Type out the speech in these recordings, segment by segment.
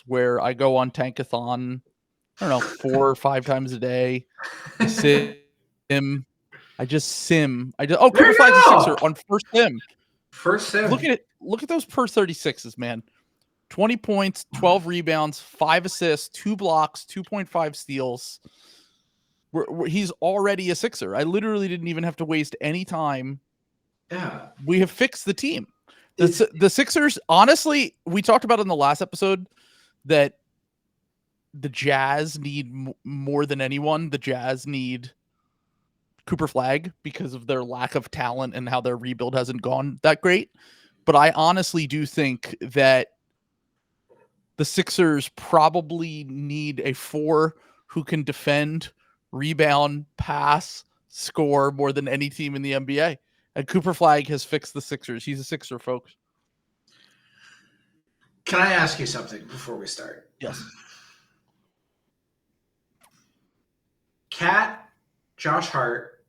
where I go on Tankathon, I don't know, 4 or 5 times a day. Sim. Cooper Flag's a Sixer on first sim. First sim. Look at it. Look at those per 36s, man. 20 points, 12 rebounds, 5 assists, 2 blocks, 2.5 steals. He's already a Sixer. I literally didn't even have to waste any time. Yeah. We have fixed the team. The Sixers, honestly, we talked about in the last episode that the Jazz need more than anyone. The Jazz need Cooper Flag because of their lack of talent and how their rebuild hasn't gone that great. But I honestly do think that the Sixers probably need a 4 who can defend, rebound, pass, score more than any team in the NBA. And Cooper Flag has fixed the Sixers. He's a Sixer, folks. Can I ask you something before we start? Yes. Cat, Josh Hart,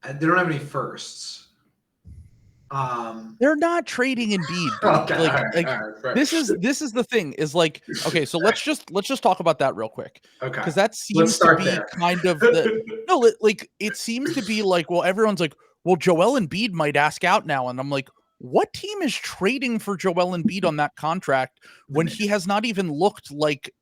they don't have any firsts. They're not trading Embiid. Okay, this is the thing is like, okay, so let's just talk about that real quick. Okay. Because that seems to be kind of it seems to be like, well, everyone's like, well, Joel Embiid might ask out now. And I'm like, what team is trading for Joel Embiid on that contract when he has not even looked like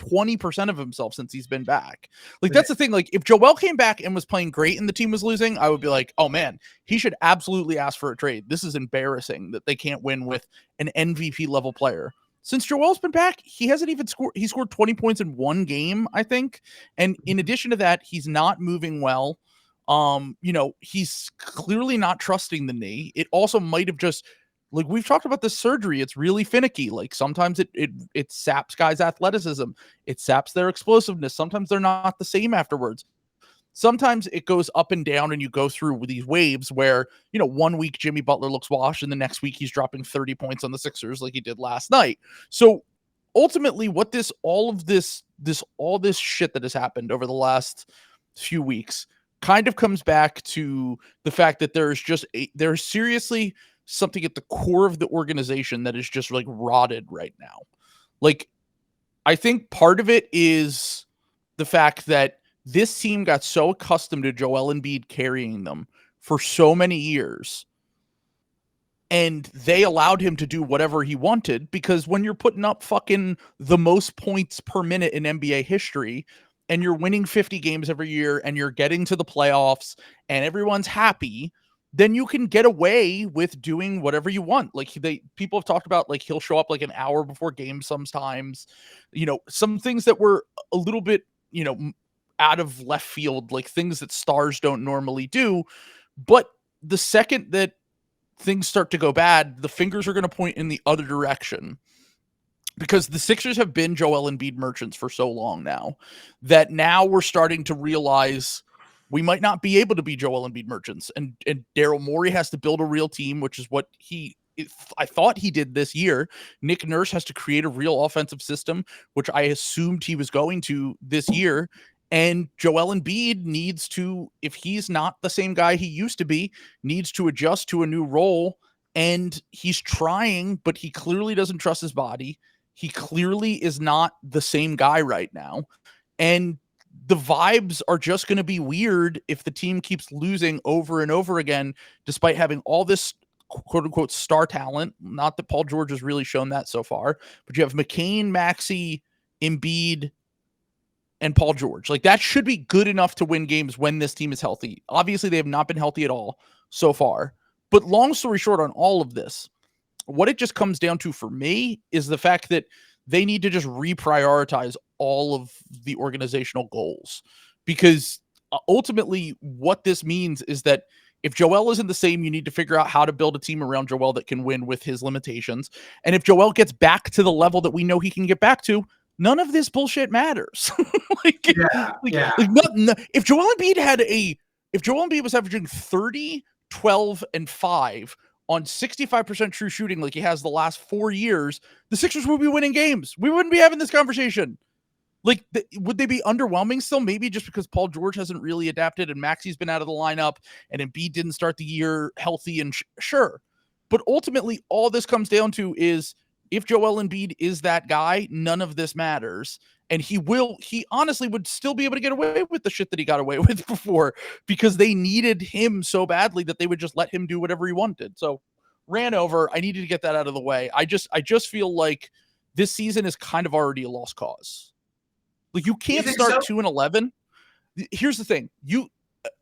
20% of himself since he's been back? Like, that's the thing. Like, if Joel came back and was playing great and the team was losing, I would be like, oh man, he should absolutely ask for a trade. This is embarrassing that they can't win with an MVP level player. Since Joel's been back, he hasn't even scored. He scored 20 points in 1 game, I think. And in addition to that, he's not moving well. He's clearly not trusting the knee. It also might have just, like, we've talked about this surgery. It's really finicky. Like, sometimes it saps guys' athleticism. It saps their explosiveness. Sometimes they're not the same afterwards. Sometimes it goes up and down and you go through with these waves where, 1 week Jimmy Butler looks washed and the next week he's dropping 30 points on the Sixers like he did last night. So ultimately what all this shit that has happened over the last few weeks kind of comes back to the fact that there's seriously something at the core of the organization that is just like rotted right now. Like, I think part of it is the fact that this team got so accustomed to Joel Embiid carrying them for so many years, and they allowed him to do whatever he wanted, because when you're putting up fucking the most points per minute in NBA history and you're winning 50 games every year and you're getting to the playoffs and everyone's happy, then you can get away with doing whatever you want. Like, people have talked about, like, he'll show up like an hour before games sometimes, some things that were a little bit, out of left field, like things that stars don't normally do. But the second that things start to go bad, the fingers are going to point in the other direction, because the Sixers have been Joel Embiid merchants for so long now that now we're starting to realize we might not be able to be Joel Embiid merchants. And Daryl Morey has to build a real team, which is what I thought he did this year. Nick Nurse has to create a real offensive system, which I assumed he was going to this year. And Joel Embiid needs to, if he's not the same guy he used to be, needs to adjust to a new role. And he's trying, but he clearly doesn't trust his body. He clearly is not the same guy right now. And the vibes are just going to be weird if the team keeps losing over and over again, despite having all this quote unquote star talent. Not that Paul George has really shown that so far, but you have McCain, Maxey, Embiid, and Paul George. Like, that should be good enough to win games when this team is healthy. Obviously, they have not been healthy at all so far. But long story short on all of this, what it just comes down to for me is the fact that they need to just reprioritize all of the organizational goals. Because ultimately what this means is that if Joel isn't the same, you need to figure out how to build a team around Joel that can win with his limitations. And if Joel gets back to the level that we know he can get back to, none of this bullshit matters. If Joel Embiid was averaging 30, 12, and 5 on 65% true shooting like he has the last 4 years, the Sixers would be winning games. We wouldn't be having this conversation. Like, would they be underwhelming still? Maybe just because Paul George hasn't really adapted and Maxey's been out of the lineup and Embiid didn't start the year healthy, and sure. But ultimately, all this comes down to is if Joel Embiid is that guy, none of this matters. And he honestly would still be able to get away with the shit that he got away with before, because they needed him so badly that they would just let him do whatever he wanted. So ran over. I needed to get that out of the way. I just feel like this season is kind of already a lost cause. Like, you can't start 2-11. Here's the thing.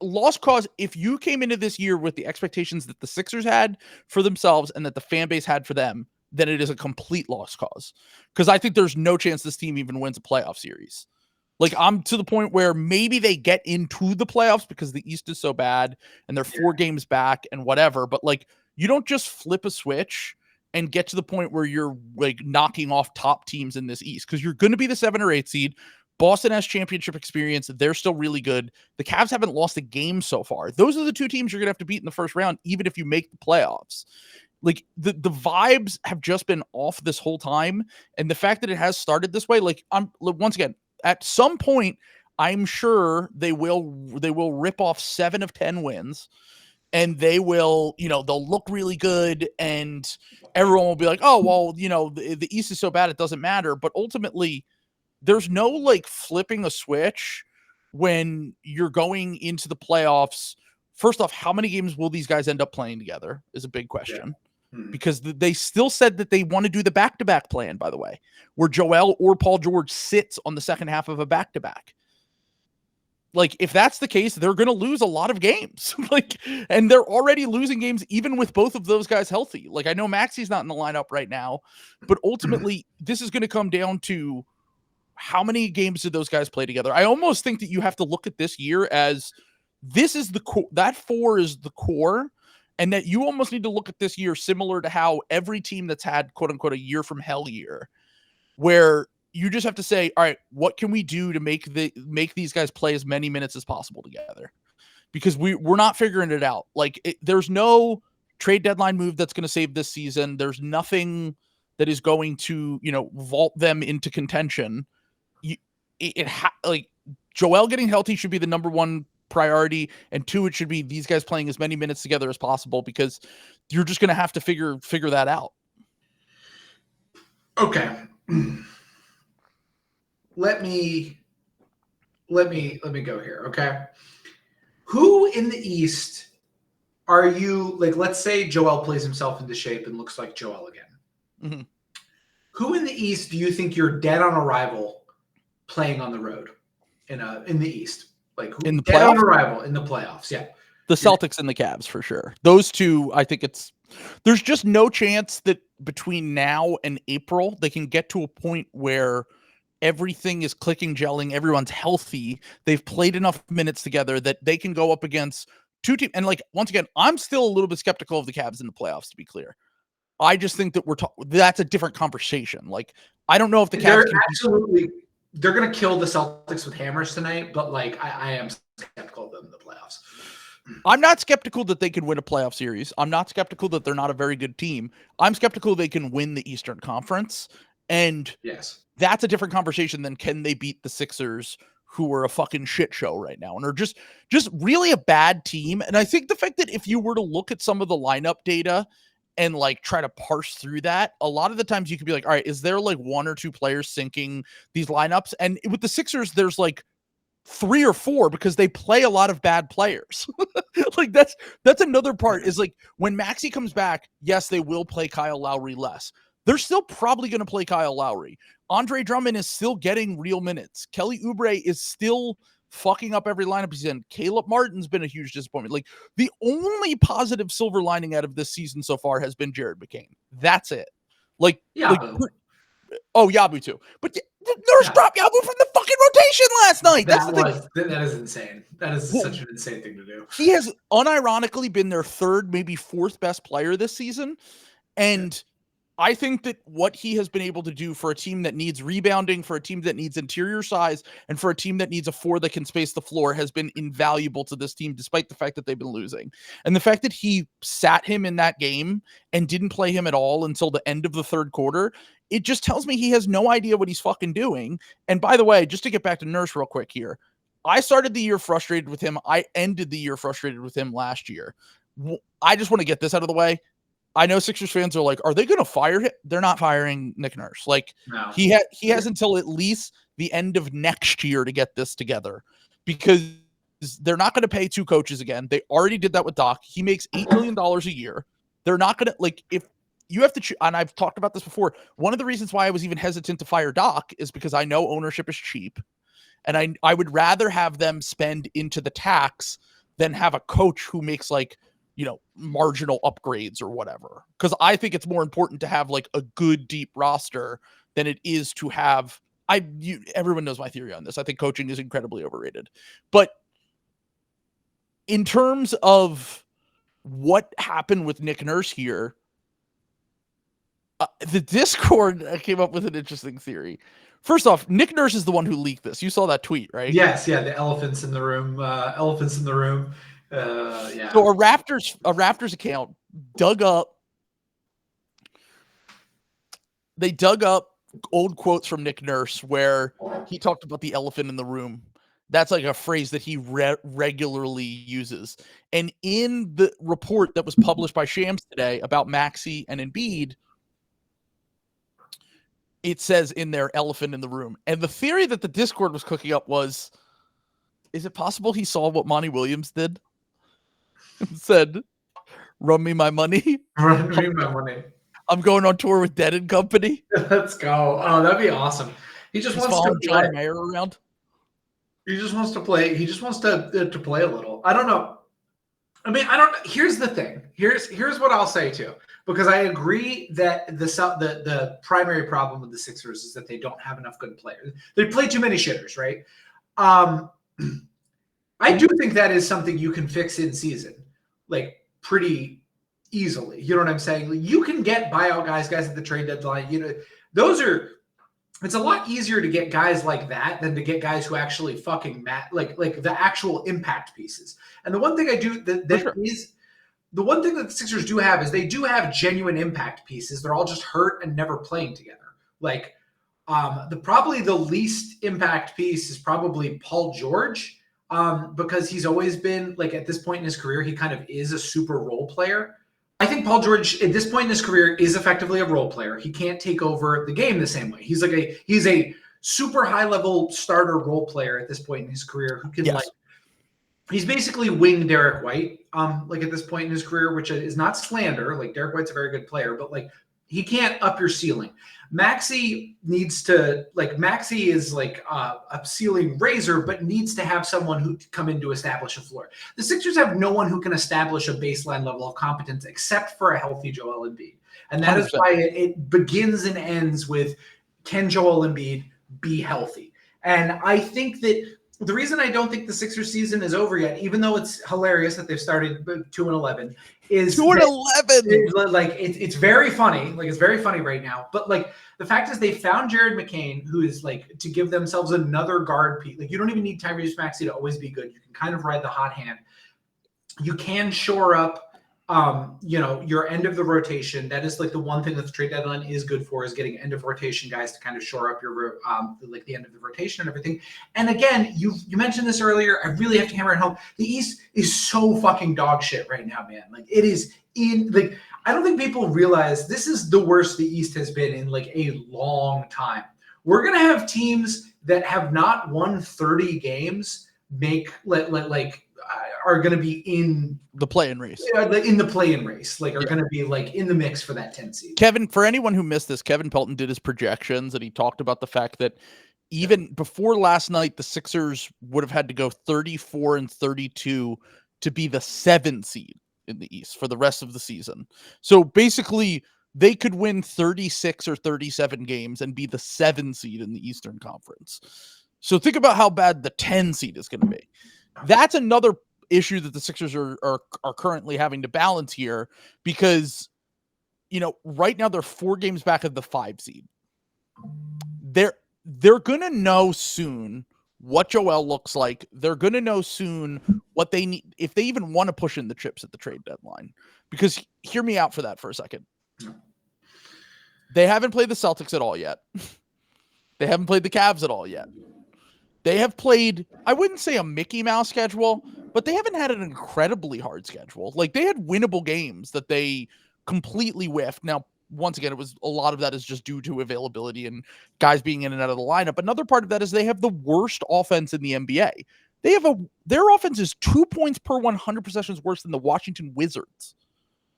Lost cause, if you came into this year with the expectations that the Sixers had for themselves and that the fan base had for them, then it is a complete lost cause. Because I think there's no chance this team even wins a playoff series. Like, I'm to the point where maybe they get into the playoffs because the East is so bad and they're 4 games back and whatever. But, like, you don't just flip a switch and get to the point where you're, like, knocking off top teams in this East, because you're going to be the 7 or 8 seed. Boston has championship experience. They're still really good. The Cavs haven't lost a game so far. Those are the 2 teams you're going to have to beat in the first round, even if you make the playoffs. Like, the vibes have just been off this whole time. And the fact that it has started this way, like, once again, at some point, I'm sure they will rip off 7 of 10 wins, and they will, they'll look really good, and everyone will be like, oh, well, the East is so bad, it doesn't matter. But ultimately, there's no, like, flipping a switch when you're going into the playoffs. First off, how many games will these guys end up playing together is a big question. Because they still said that they want to do the back-to-back plan, by the way, where Joel or Paul George sits on the second half of a back-to-back. Like, if that's the case, they're going to lose a lot of games. And they're already losing games even with both of those guys healthy. Like, I know Maxey's not in the lineup right now, but ultimately this is going to come down to how many games did those guys play together. I almost think that you have to look at this year as this is the core. That 4 is the core. And that you almost need to look at this year similar to how every team that's had, quote unquote, a year from hell year, where you just have to say, all right, what can we do to make these guys play as many minutes as possible together? Because we're not figuring it out. Like, there's no trade deadline move that's going to save this season. There's nothing that is going to, vault them into contention. Like, Joel getting healthy should be the number 1 priority, and 2, it should be these guys playing as many minutes together as possible, because you're just going to have to figure that out. Okay. Let me go here. Okay. Who in the East are you, like, let's say Joel plays himself into shape and looks like Joel again. Mm-hmm. Who in the East do you think you're dead on arrival playing on the road in the East? Like, who, in the dead playoffs? on arrival in the playoffs, yeah. The Celtics and the Cavs, for sure. Those 2, I think there's just no chance that between now and April they can get to a point where everything is clicking, gelling, everyone's healthy, they've played enough minutes together that they can go up against 2 teams. And, like, once again, I'm still a little bit skeptical of the Cavs in the playoffs, to be clear. I just think that that's a different conversation. Like, I don't know if the Cavs they're going to kill the Celtics with hammers tonight, but, like, I am skeptical of them in the playoffs. I'm not skeptical that they can win a playoff series. I'm not skeptical that they're not a very good team. I'm skeptical they can win the Eastern Conference. And yes, that's a different conversation than can they beat the Sixers, who are a fucking shit show right now and are just really a bad team. And I think the fact that if you were to look at some of the lineup data and, like, try to parse through that, a lot of the times you could be like, all right, is there, like, 1 or 2 players sinking these lineups? And with the Sixers, there's, like, 3 or 4 because they play a lot of bad players. Like, that's another part, is, like, when Maxey comes back, yes, they will play Kyle Lowry less. They're still probably going to play Kyle Lowry. Andre Drummond is still getting real minutes. Kelly Oubre is still fucking up every lineup he's in. Caleb Martin's been a huge disappointment. Like, the only positive silver lining out of this season so far has been Jared McCain. That's it. Like, Yabu. Yabu too. But Nurse dropped Yabu from the fucking rotation last night. That is insane. That is such an insane thing to do. He has unironically been their 3rd, maybe 4th best player this season. And I think that what he has been able to do for a team that needs rebounding, for a team that needs interior size, and for a team that needs a 4 that can space the floor has been invaluable to this team, despite the fact that they've been losing. And the fact that he sat him in that game and didn't play him at all until the end of the 3rd quarter, it just tells me he has no idea what he's fucking doing. And by the way, just to get back to Nurse real quick here, I started the year frustrated with him. I ended the year frustrated with him last year. I just want to get this out of the way. I know Sixers fans are like, are they going to fire him? They're not firing Nick Nurse. Like No. he has until at least the end of next year to get this together, because they're not going to pay two coaches again. They already did that with Doc. He makes $8 million a year. They're not going to, like, if you have to, and I've talked about this before. One of the reasons why I was even hesitant to fire Doc is because I know ownership is cheap. And I would rather have them spend into the tax than have a coach who makes like, marginal upgrades or whatever. Because I think it's more important to have like a good deep roster than it is to have. Everyone knows my theory on this. I think coaching is incredibly overrated. But in terms of what happened with Nick Nurse here, the Discord came up with an interesting theory. First off, Nick Nurse is the one who leaked this. You saw that tweet, right? Yes, yeah, the elephants in the room. Yeah. So a Raptors account dug up old quotes from Nick Nurse where he talked about the elephant in the room. That's like a phrase that he regularly uses. And in the report that was published by Shams today about Maxey and Embiid, it says in there, elephant in the room. And the theory that the Discord was cooking up was, is it possible he saw what Monty Williams did? And said, run me my money. Run me my money. I'm going on tour with Dead and Company. Let's go. Oh, that'd be awesome. He's wants to play. John Mayer around. He just wants to play. He just wants to play a little. I don't know. I mean, here's the thing. Here's what I'll say too. Because I agree that the primary problem with the Sixers is that they don't have enough good players. They play too many shitters, right? I do think that is something you can fix in season, like pretty easily. You know what I'm saying? Like, you can get buyout guys at the trade deadline. It's a lot easier to get guys like that than to get guys who actually fucking like the actual impact pieces. And the one thing I do the one thing that the Sixers do have is they do have genuine impact pieces. They're all just hurt and never playing together. Like probably the least impact piece is probably Paul George, because he's always been, like, at this point in his career, he kind of is a super role player. I think Paul George at this point in his career is effectively a role player. He can't take over the game the same way. He's a super high level starter role player at this point in his career who can he's basically wing Derek White, like at this point in his career, which is not slander. Like, Derek White's a very good player, but like he can't up your ceiling. Maxey is like a ceiling raiser, but needs to have someone who can come in to establish a floor. The Sixers have no one who can establish a baseline level of competence except for a healthy Joel Embiid. And that 100%. Is why it begins and ends with, can Joel Embiid be healthy? And I think that the reason I don't think the Sixers season is over yet, even though it's hilarious that they've started 2-11, is 2-11. Like it's very funny. Like, it's very funny right now. But like the fact is, they found Jared McCain, who is like to give themselves another guard piece. Like, you don't even need Tyrese Maxey to always be good. You can kind of ride the hot hand. You can shore up your end of the rotation. That is like the one thing that the trade deadline is good for, is getting end of rotation guys to kind of shore up your like the end of the rotation and everything. And again, you mentioned this earlier. I really have to hammer it home. The East is so fucking dog shit right now, man. Like, it is I don't think people realize this is the worst the East has been in like a long time. We're gonna have teams that have not won 30 games are going to be in the play-in race. In the play-in race, like, are going to be like in the mix for that 10 seed. Kevin, for anyone who missed this, Kevin Pelton did his projections, and he talked about the fact that even before last night, the Sixers would have had to go 34-32 to be the 7th seed in the East for the rest of the season. So basically, they could win 36 or 37 games and be the 7th seed in the Eastern Conference. So think about how bad the 10 seed is going to be. That's another issue that the Sixers are currently having to balance here, because, right now they're 4 games back of the 5 seed. They're going to know soon what Joel looks like. They're going to know soon what they need, if they even want to push in the chips at the trade deadline. Because hear me out for that for a second. They haven't played the Celtics at all yet. They haven't played the Cavs at all yet. They have played, I wouldn't say a Mickey Mouse schedule, but they haven't had an incredibly hard schedule. Like, they had winnable games that they completely whiffed. Now, once again, a lot of that is just due to availability and guys being in and out of the lineup. Another part of that is they have the worst offense in the NBA. Their offense is 2 points per 100 possessions worse than the Washington Wizards.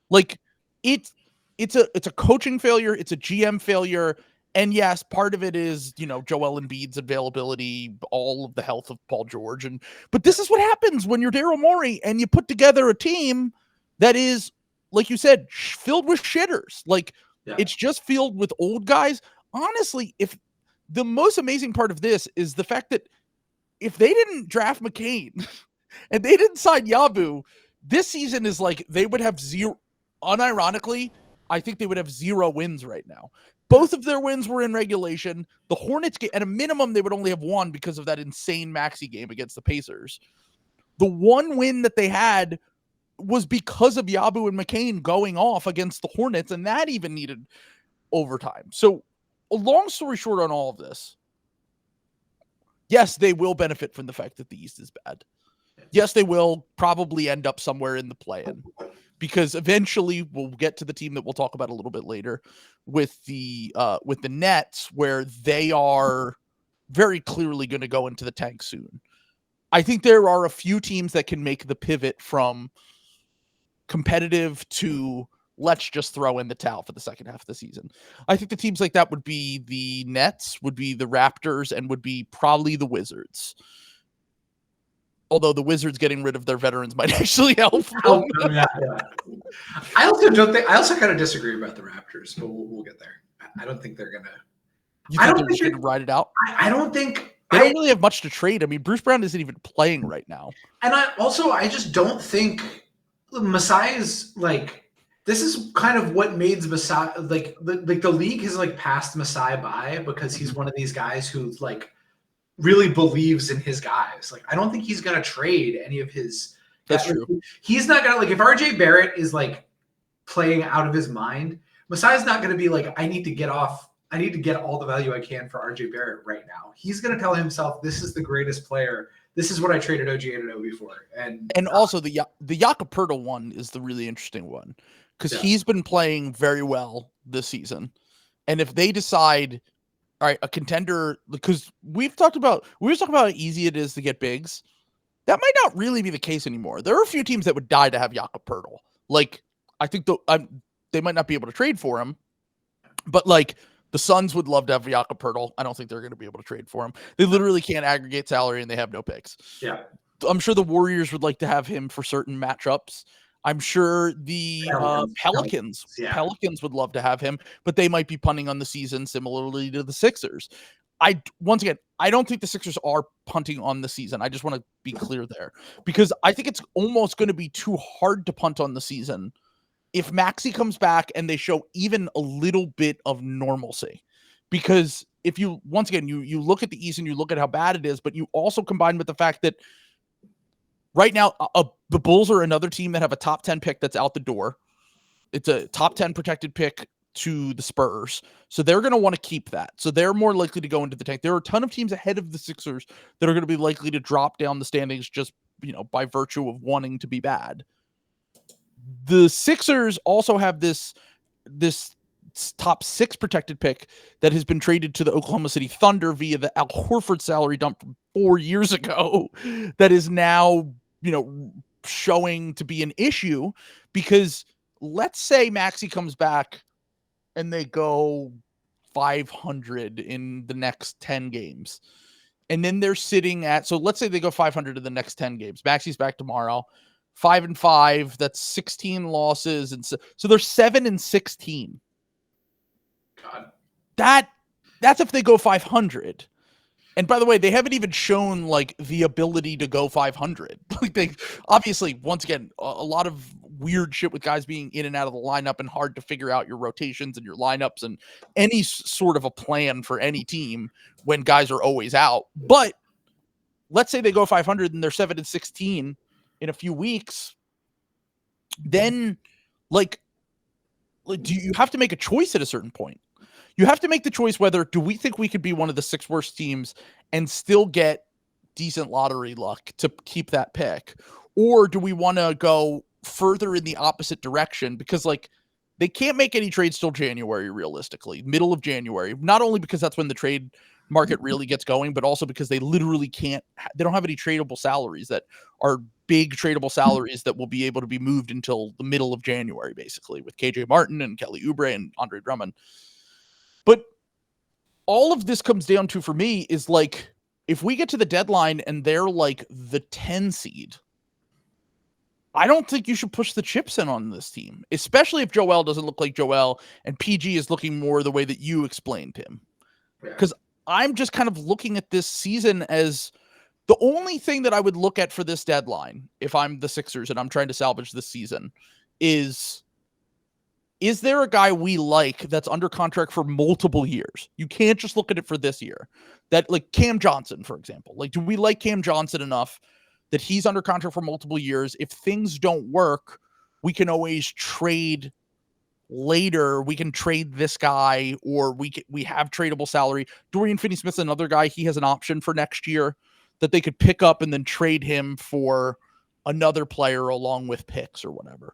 Like, it's a coaching failure. It's a GM failure. And yes, part of it is, Joel Embiid's availability, all of the health of Paul George. But this is what happens when you're Daryl Morey and you put together a team that is, like you said, filled with shitters. It's just filled with old guys. Honestly, if the most amazing part of this is the fact that if they didn't draft McCain and they didn't sign Yabu, this season is like they would have zero. Unironically, I think they would have 0 wins right now. Both of their wins were in regulation. The Hornets, at a minimum, they would only have 1 because of that insane Maxey game against the Pacers. The one win that they had was because of Yabu and McCain going off against the Hornets, and that even needed overtime. So, a long story short on all of this, yes, they will benefit from the fact that the East is bad. Yes, they will probably end up somewhere in the play-in. Because eventually we'll get to the team that we'll talk about a little bit later with the Nets, where they are very clearly going to go into the tank soon. I think there are a few teams that can make the pivot from competitive to let's just throw in the towel for the second half of the season. I think the teams like that would be the Nets, would be the Raptors, and would be probably the Wizards. Although the Wizards getting rid of their veterans might actually help. Yeah. I also kind of disagree about the Raptors, but we'll get there. I don't think they're gonna. You think they're just gonna ride it out? I don't think they don't really have much to trade. I mean, Bruce Brown isn't even playing right now. And I just don't think Masai's like. This is kind of what made Masai like the league has passed Masai by because he's one of these guys who's really believes in his guys. I don't think he's going to trade any of his. That's true. He's not going to if RJ Barrett is playing out of his mind, Masai's not going to be I need to get off. I need to get all the value I can for RJ Barrett right now. He's going to tell himself, this is the greatest player. This is what I traded OG Anunoby for. And also the Jakob Poeltl one is the really interesting one because he's been playing very well this season. And if they decide, all right, a contender, because we were talking about how easy it is to get bigs. That might not really be the case anymore. There are a few teams that would die to have Jakob Poeltl. I think they might not be able to trade for him, but the Suns would love to have Jakob Poeltl. I don't think they're going to be able to trade for him. They literally can't aggregate salary and they have no picks. Yeah, I'm sure the Warriors would like to have him for certain matchups. I'm sure the Pelicans would love to have him, but they might be punting on the season similarly to the Sixers. Once again, I don't think the Sixers are punting on the season. I just want to be clear there because I think it's almost going to be too hard to punt on the season if Maxey comes back and they show even a little bit of normalcy. Because if you, once again, you look at the East and you look at how bad it is, but you also combine with the fact that right now, the Bulls are another team that have a top 10 pick that's out the door. It's a top 10 protected pick to the Spurs. So they're going to want to keep that. So they're more likely to go into the tank. There are a ton of teams ahead of the Sixers that are going to be likely to drop down the standings just, by virtue of wanting to be bad. The Sixers also have this top 6 protected pick that has been traded to the Oklahoma City Thunder via the Al Horford salary dump from 4 years ago that is now, showing to be an issue because let's say Maxey comes back and they go 500 in the next 10 games. And then they're sitting at, so let's say they go 500 in the next 10 games. Maxey's back tomorrow, 5-5. That's 16 losses. And so they're 7-16. God. That's if they go 500. And by the way, they haven't even shown the ability to go 500. They obviously, once again, a lot of weird shit with guys being in and out of the lineup and hard to figure out your rotations and your lineups and any sort of a plan for any team when guys are always out. But let's say they go 500 and they're 7-16 in a few weeks. Then do you have to make a choice at a certain point? You have to make the choice whether do we think we could be one of the 6 worst teams and still get decent lottery luck to keep that pick? Or do we want to go further in the opposite direction? Because They can't make any trades till January, realistically, middle of January, not only because that's when the trade market really gets going, but also because they literally can't, they don't have any tradable salaries that are big tradable salaries that will be able to be moved until the middle of January, basically, with KJ Martin and Kelly Oubre and Andre Drummond. But all of this comes down to, for me, is like, if we get to the deadline and they're like the 10 seed, I don't think you should push the chips in on this team, especially if Joel doesn't look like Joel and PG is looking more the way that you explained him. Because I'm just kind of looking at this season as the only thing that I would look at for this deadline, if I'm the Sixers and I'm trying to salvage this season, is there a guy we like that's under contract for multiple years? You can't just look at it for this year. That, like Cam Johnson, for example. Like, do we like Cam Johnson enough that he's under contract for multiple years? If things don't work, we can always trade later. We can trade this guy, or we have tradable salary. Dorian Finney Smith's another guy. He has an option for next year that they could pick up and then trade him for another player along with picks or whatever.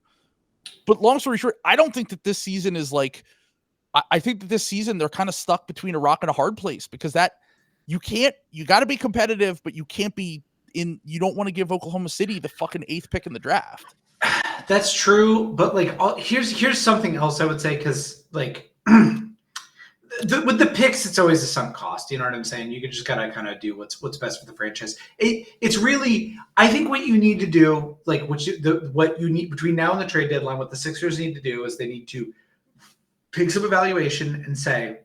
But long story short, I don't think that this season is like, I think that this season they're kind of stuck between a rock and a hard place, because that you got to be competitive, but you can't be you don't want to give Oklahoma City the fucking 8th pick in the draft. That's true, but like, here's something else I would say, because like with the picks, it's always a sunk cost. You know what I'm saying? You just gotta kind of do what's best for the franchise. It's really, I think what you need to do, like what you need between now and the trade deadline, what the Sixers need to do is they need to pick some evaluation and say,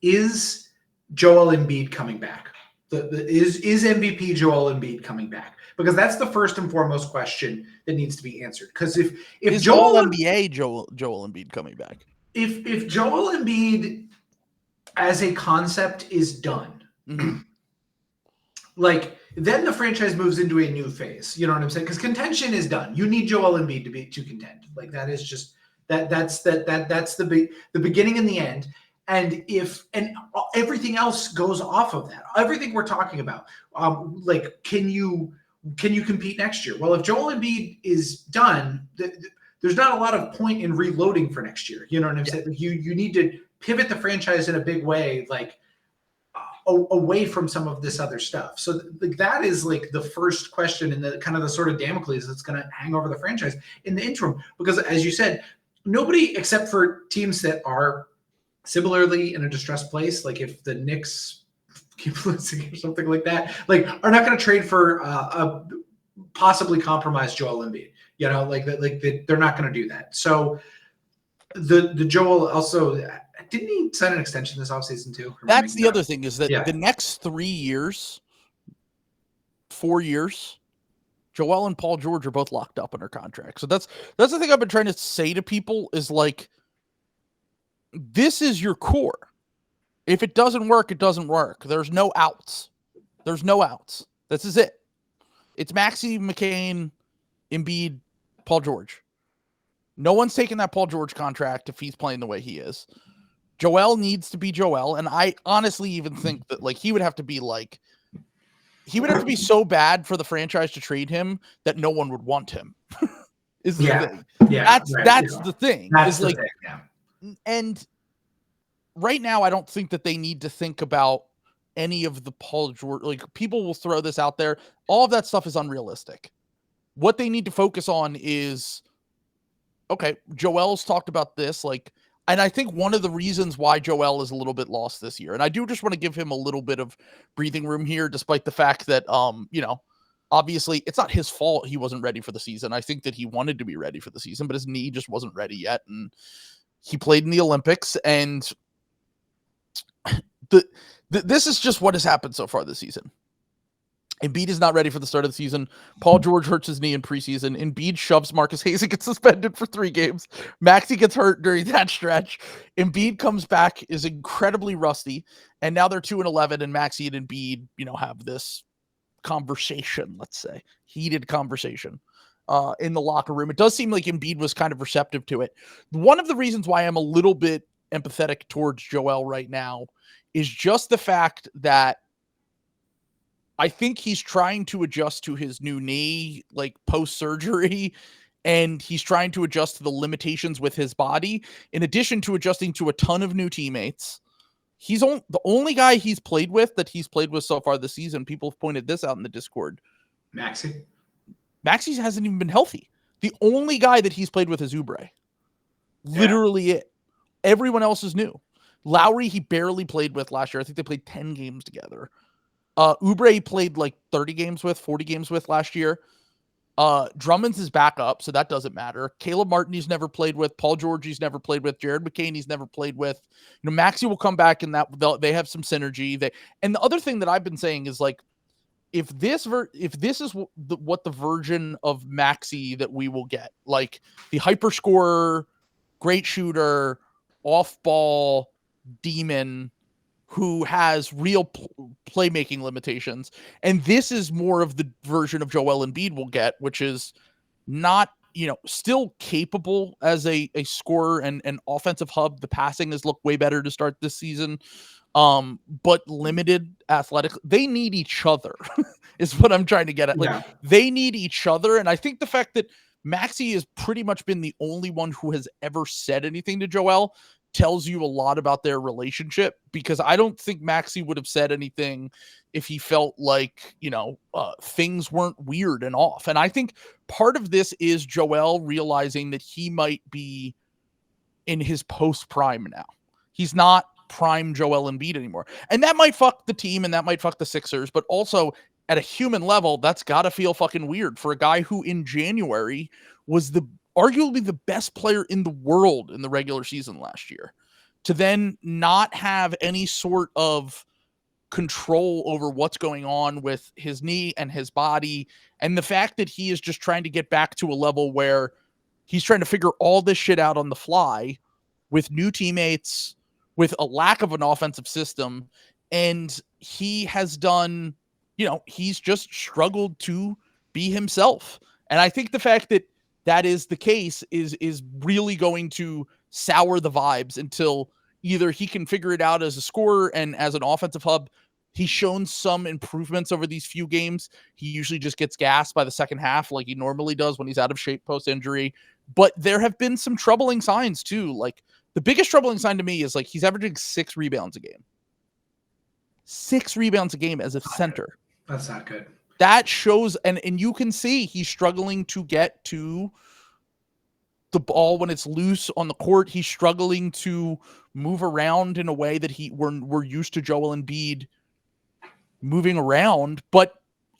is Joel Embiid coming back? Is MVP Joel Embiid coming back? Because that's the first and foremost question that needs to be answered. Because if is Joel NBA Joel Embiid coming back? If Joel Embiid as a concept is done, like, then the franchise moves into a new phase. You know what I'm saying? Because contention is done. You need Joel Embiid to contend. Like, that is just that's the beginning and the end. And everything else goes off of that. Everything we're talking about, like, can you compete next year? Well, if Joel Embiid is done, there's not a lot of point in reloading for next year. You know what I'm saying? You need to pivot the franchise in a big way, like away from some of this other stuff. So like, that is like the first question and the kind of the sort of Damocles that's going to hang over the franchise in the interim. Because as you said, nobody except for teams that are similarly in a distressed place, like if the Knicks keep losing or something like that, like, are not going to trade for a possibly compromised Joel Embiid. You know, they're not going to do that. So the Joel also, didn't he sign an extension this offseason too? That's the other thing, is that the next 4 years, Joel and Paul George are both locked up under contract. So that's the thing I've been trying to say to people, is like, this is your core. If it doesn't work, it doesn't work. There's no outs. This is it. It's Maxey, McCain, Embiid, Paul George. No one's taking that Paul George contract if he's playing the way he is. Joel needs to be Joel, and I honestly even think that, like, he would have to be so bad for the franchise to trade him that no one would want him. Is the thing. Yeah, that's the thing. That's the thing. Yeah. And right now, I don't think that they need to think about any of the Paul George. Like, people will throw this out there. All of that stuff is unrealistic. What they need to focus on is, okay, Joel's talked about this, like, and I think one of the reasons why Joel is a little bit lost this year, and I do just want to give him a little bit of breathing room here, despite the fact that, obviously it's not his fault he wasn't ready for the season. I think that he wanted to be ready for the season, but his knee just wasn't ready yet. And he played in the Olympics, and this is just what has happened so far this season. Embiid is not ready for the start of the season. Paul George hurts his knee in preseason. Embiid shoves Marcus Hayes and gets suspended for 3 games. Maxey gets hurt during that stretch. Embiid comes back, is incredibly rusty, and now they're 2-11, and Maxey and Embiid, have this conversation, let's say, heated conversation in the locker room. It does seem like Embiid was kind of receptive to it. One of the reasons why I'm a little bit empathetic towards Joel right now is just the fact that I think he's trying to adjust to his new knee, like, post-surgery, and he's trying to adjust to the limitations with his body, in addition to adjusting to a ton of new teammates. He's the only guy he's played with so far this season. People have pointed this out in the Discord. Maxey hasn't even been healthy. The only guy that he's played with is Oubre. Literally it. Everyone else is new. Lowry, he barely played with last year. I think they played 10 games together. Oubre he played like 40 games with last year. Drummond's his backup, so that doesn't matter. Caleb Martin he's never played with. Paul George he's never played with. Jared McCain he's never played with. Maxey will come back and that they have some synergy. And the other thing that I've been saying is like, if this is what the version of Maxey that we will get, like the hyper scorer, great shooter, off ball demon who has real playmaking limitations, and this is more of the version of Joel Embiid we'll get, which is not, still capable as a scorer and an offensive hub. The passing has looked way better to start this season, but limited athletic. They need each other is what I'm trying to get at. Like, they need each other, and I think the fact that Maxey has pretty much been the only one who has ever said anything to Joel tells you a lot about their relationship, because I don't think Maxey would have said anything if he felt like, things weren't weird and off. And I think part of this is Joel realizing that he might be in his post prime now. He's not prime Joel Embiid anymore. And that might fuck the team and that might fuck the Sixers, but also at a human level, that's got to feel fucking weird for a guy who in January was arguably the best player in the world in the regular season last year, to then not have any sort of control over what's going on with his knee and his body. And the fact that he is just trying to get back to a level where he's trying to figure all this shit out on the fly with new teammates, with a lack of an offensive system. And he has done, he's just struggled to be himself. And I think the fact that that is the case is really going to sour the vibes until either he can figure it out as a scorer and as an offensive hub. He's shown some improvements over these few games. He usually just gets gassed by the second half like he normally does when he's out of shape post-injury. But there have been some troubling signs too. Like, the biggest troubling sign to me is like he's averaging 6 rebounds a game. 6 rebounds a game as a center. That's not good. That shows, and you can see he's struggling to get to the ball when it's loose on the court. He's struggling to move around in a way that we're used to Joel Embiid moving around. But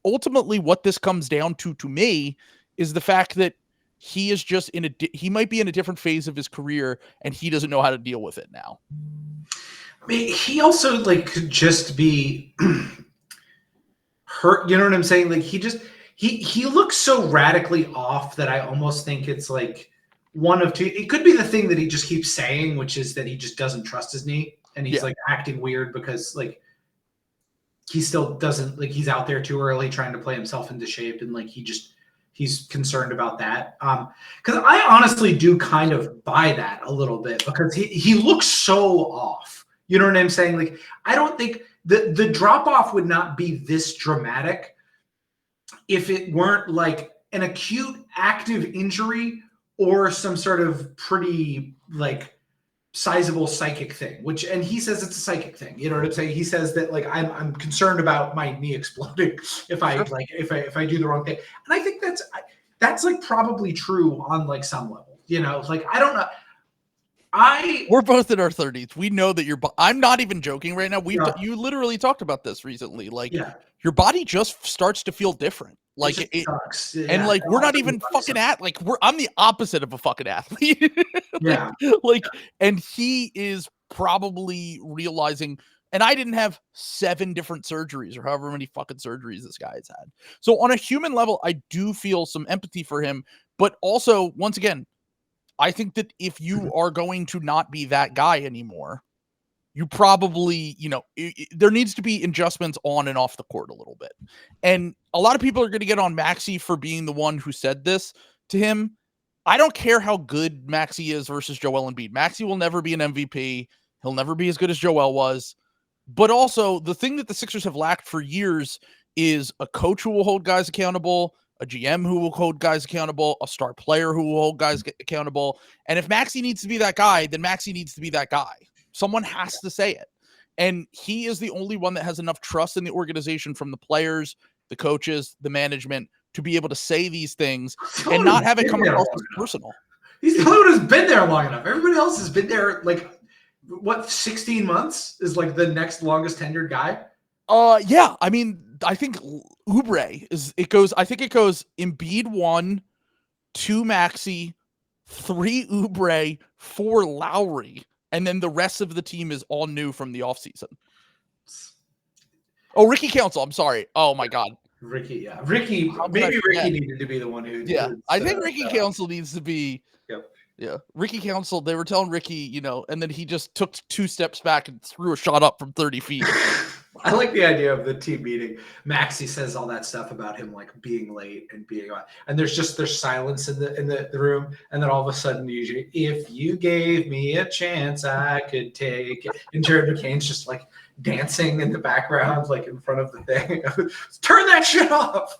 ultimately what this comes down to me is the fact that he is just he might be in a different phase of his career and he doesn't know how to deal with it now. I mean, he also could just be hurt. You know what I'm saying? Like, he looks so radically off that I almost think it's like one of two. It could be the thing that he just keeps saying, which is that he just doesn't trust his knee and he's acting weird because he still doesn't, he's out there too early trying to play himself into shape, and he's concerned about that. Because I honestly do kind of buy that a little bit, because he looks so off. You know what I'm saying? I don't think the drop off would not be this dramatic if it weren't an acute active injury or some sort of pretty sizable psychic thing, and he says it's a psychic thing. You know what I'm saying? He says that I'm concerned about my knee exploding if I if I do the wrong thing. And I think that's probably true on some level. I don't know. We're both in our 30s. We know that I'm not even joking right now. You literally talked about this recently. Your body just starts to feel different. It sucks. And we're not even fucking I'm the opposite of a fucking athlete. And he is probably realizing, and I didn't have 7 different surgeries or however many fucking surgeries this guy has had. So on a human level, I do feel some empathy for him, but also once again, I think that if you are going to not be that guy anymore, you probably, there needs to be adjustments on and off the court a little bit. And a lot of people are going to get on Maxey for being the one who said this to him. I don't care how good Maxey is versus Joel Embiid. Maxey will never be an MVP. He'll never be as good as Joel was. But also, the thing that the Sixers have lacked for years is a coach who will hold guys accountable, a GM who will hold guys accountable, a star player who will hold guys accountable. And if Maxey needs to be that guy, then Maxey needs to be that guy. Someone has to say it. And he is the only one that has enough trust in the organization from the players, the coaches, the management to be able to say these things and not have it come across as personal. He's the only one who's been there long enough. Everybody else has been there, like, what, 16 months is like the next longest tenured guy? Yeah. I mean, I think Oubre I think it goes Embiid 1, 2 Maxey, 3 Oubre, 4 Lowry, and then the rest of the team is all new from the offseason. Oh, Ricky Council. I'm sorry. Oh my God. Ricky, yeah. Ricky needed to be the one who. Yeah, I think Ricky Council needs to be. Yep. Yeah, Ricky Council. They were telling Ricky, and then he just took 2 steps back and threw a shot up from 30 feet. I like the idea of the team meeting. Maxey says all that stuff about him like being late and being on, and there's silence in the room, and then all of a sudden, usually, if you gave me a chance, I could take it. And Jared McCain's just like dancing in the background, like in front of the thing. Turn that shit off.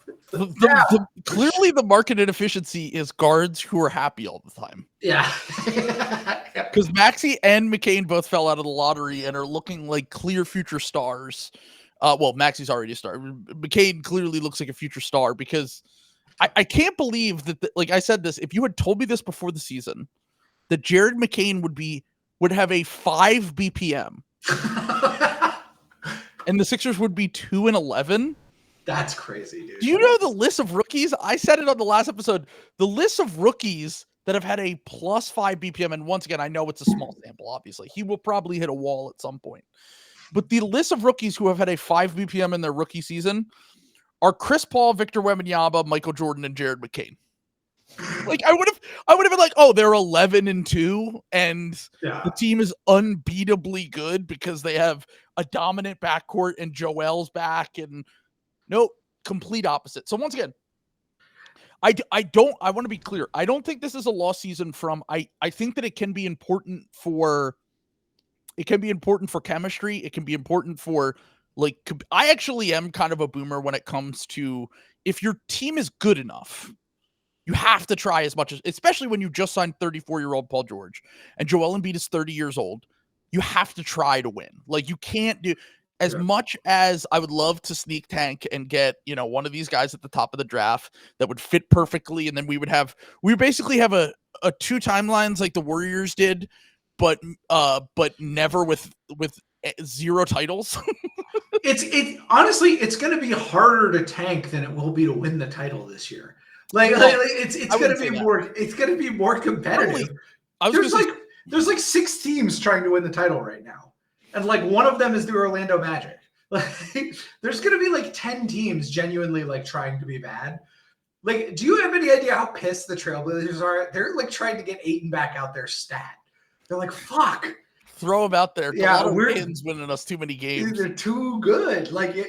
Clearly, the market inefficiency is guards who are happy all the time. Yeah. Because Maxey and McCain both fell out of the lottery and are looking like clear future stars. Well, Maxey's already a star. McCain clearly looks like a future star because I can't believe that, like I said this, if you had told me this before the season, that Jared McCain would have a 5 BPM and the Sixers would be 2-11. That's crazy, dude. Do you know the list of rookies? I said it on the last episode. The list of rookies that have had a plus 5 BPM, and once again, I know it's a small sample, obviously. He will probably hit a wall at some point. But the list of rookies who have had a 5 BPM in their rookie season are Chris Paul, Victor Wembanyama, Michael Jordan, and Jared McCain. Like I would have been like, oh, they're 11-2, and the team is unbeatably good because they have a dominant backcourt and Joel's back, and nope, complete opposite. So once again, I want to be clear. I don't think this is a lost season from, I think that it can be important for chemistry. It can be important for, like, I actually am kind of a boomer when it comes to, if your team is good enough, you have to try as much as, especially when you just signed 34-year-old Paul George and Joel Embiid is 30 years old, you have to try to win. Like, you can't do, as much as I would love to sneak tank and get, one of these guys at the top of the draft that would fit perfectly. And then we basically have a 2 timelines like the Warriors did, but never with 0 titles. Honestly, it's going to be harder to tank than it will be to win the title this year. It's going to be more competitive. There's like 6 teams trying to win the title right now. And like one of them is the Orlando Magic. Like, there's going to be like 10 teams genuinely like trying to be bad. Like, do you have any idea how pissed the Trailblazers are? They're like trying to get Ayton back out their stat. They're like, fuck. Throw him out there. Yeah, we're winning us too many games. They're too good. Like, it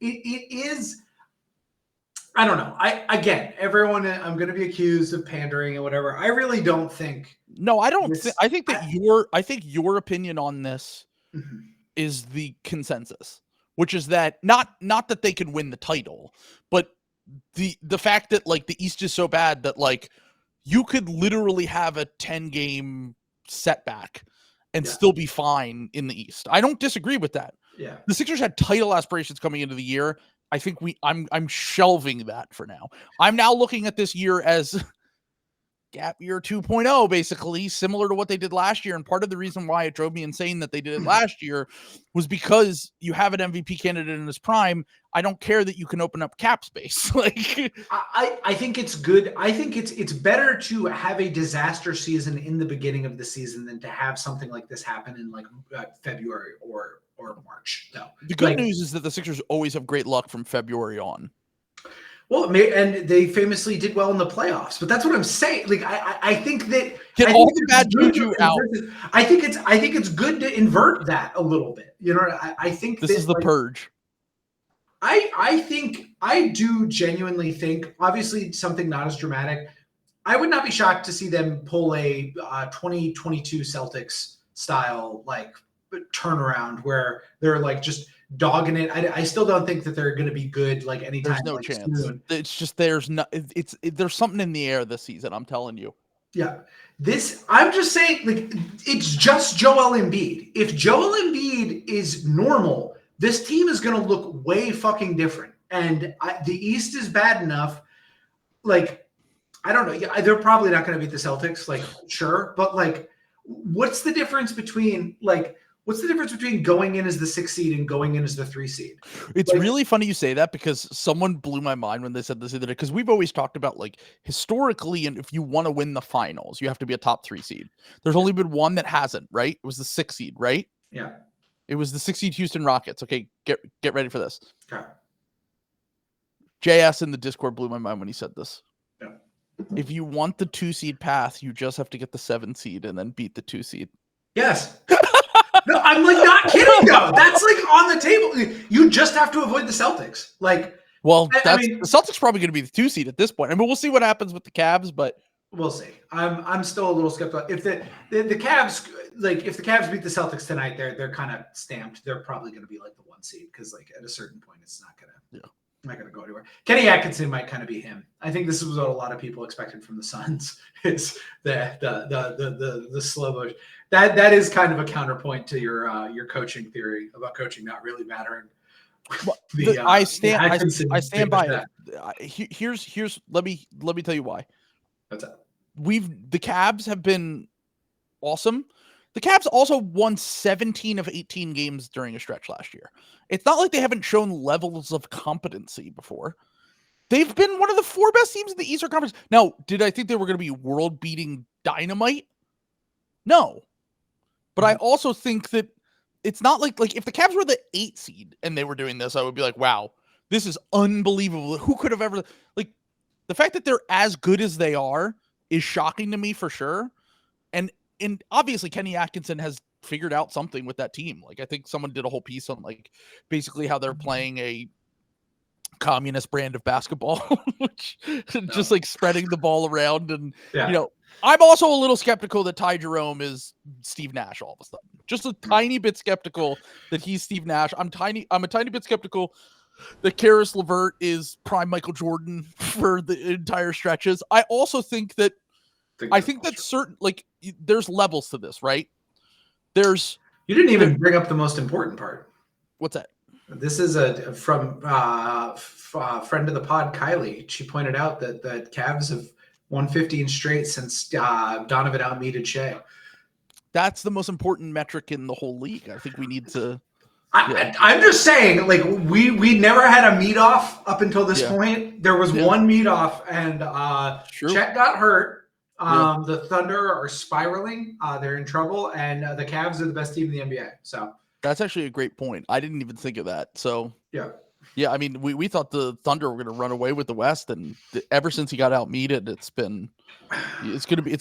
is. I don't know. Everyone, I'm going to be accused of pandering and whatever. I really don't think. No, I don't. I think your opinion on this is the consensus, which is that not that they can win the title, but the fact that like the East is so bad that like you could literally have a 10-game setback and still be fine in the East. I don't disagree with that. Yeah. The Sixers had title aspirations coming into the year. I think I'm shelving that for now. I'm now looking at this year as gap year 2.0, basically similar to what they did last year. And part of the reason why it drove me insane that they did it last year was because you have an MVP candidate in his prime. I don't care that you can open up cap space. Like, I think it's good. I think it's better to have a disaster season in the beginning of the season than to have something like this happen in like February or March. No. The good news is that the Sixers always have great luck from February on. Well, and they famously did well in the playoffs, but that's what I'm saying. Like, I think that get all the bad juju out. I think it's good to invert that a little bit. I think this is the purge. I do genuinely think, obviously something not as dramatic. I would not be shocked to see them pull a 2022 Celtics style like turnaround where they're like just dogging it. I still don't think that they're going to be good like anytime. There's no like, chance. soon. It's just there's something in the air this season. I'm telling you. Yeah, I'm just saying, like, it's just Joel Embiid. If Joel Embiid is normal, this team is going to look way fucking different. And the East is bad enough. Like, I don't know. Yeah, they're probably not going to beat the Celtics. Like, sure, but like, what's the difference between going in as the 6 seed and going in as the 3 seed? It's really funny you say that because someone blew my mind when they said this the other day. Because we've always talked about like historically, and if you want to win the finals, you have to be a top 3 seed. There's only been one that hasn't, right? It was the 6 seed, right? Yeah. It was the 6 seed Houston Rockets. Okay, get ready for this. Okay. JS in the Discord blew my mind when he said this. Yeah. If you want the 2 seed path, you just have to get the 7 seed and then beat the 2 seed. Yes. No, I'm like not kidding though. That's like on the table. You just have to avoid the Celtics. Like, well, the Celtics probably going to be the 2 seed at this point. I mean, we'll see what happens with the Cavs, but we'll see. I'm still a little skeptical. If the Cavs, like, if the Cavs beat the Celtics tonight, they're kind of stamped. They're probably going to be like the 1 seed because like at a certain point, it's not going to go anywhere. Kenny Atkinson might kind of be him. I think this is what a lot of people expected from the Suns. Is the slow motion. That is kind of a counterpoint to your coaching theory about coaching not really mattering. I stand by it. Here's let me tell you why. What's that? The Cavs have been awesome. The Cavs also won 17 of 18 games during a stretch last year. It's not like they haven't shown levels of competency before. They've been one of the 4 best teams in the Eastern Conference. Now, did I think they were going to be world-beating dynamite? No. But I also think that it's not like if the Cavs were the 8 seed and they were doing this, I would be like, wow, this is unbelievable. Who could have ever the fact that they're as good as they are is shocking to me for sure. And obviously Kenny Atkinson has figured out something with that team. Like I think someone did a whole piece on like basically how they're playing a communist brand of basketball, which just like spreading the ball around. And I'm also a little skeptical that Ty Jerome is Steve Nash all of a sudden. Just a tiny bit skeptical that he's Steve Nash. I'm a tiny bit skeptical that Karis LeVert is prime Michael Jordan for the entire stretches. I also think that certain there's levels to this, right? You didn't even bring up the most important part. What's that? This is from friend of the pod, Kylie. She pointed out that Cavs have won 15 straight since Donovan out-meted Shea. That's the most important metric in the whole league. I think we need to. I'm just saying, like we never had a meet-off up until this point. There was one meet-off, and Chet got hurt. The Thunder are spiraling. They're in trouble, and the Cavs are the best team in the NBA. So that's actually a great point. I didn't even think of that. So yeah. I mean, we thought the Thunder were going to run away with the West, and ever since he got out-meted, it's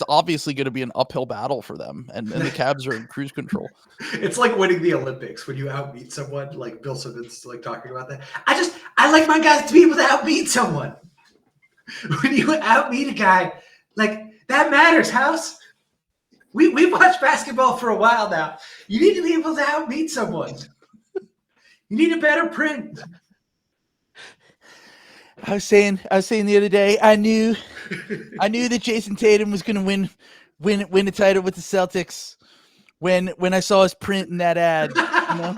obviously going to be an uphill battle for them, and the Cavs are in cruise control. It's like winning the Olympics when you outmeet someone. Like Bill Simmons, like talking about that. I like my guys to be able to outmeet someone. When you outmeet a guy, like that matters, House. We've watched basketball for a while now. You need to be able to outmeet someone. You need a better print. I was saying the other day, I knew that Jason Tatum was going to win a title with the Celtics when I saw his print in that ad. You know?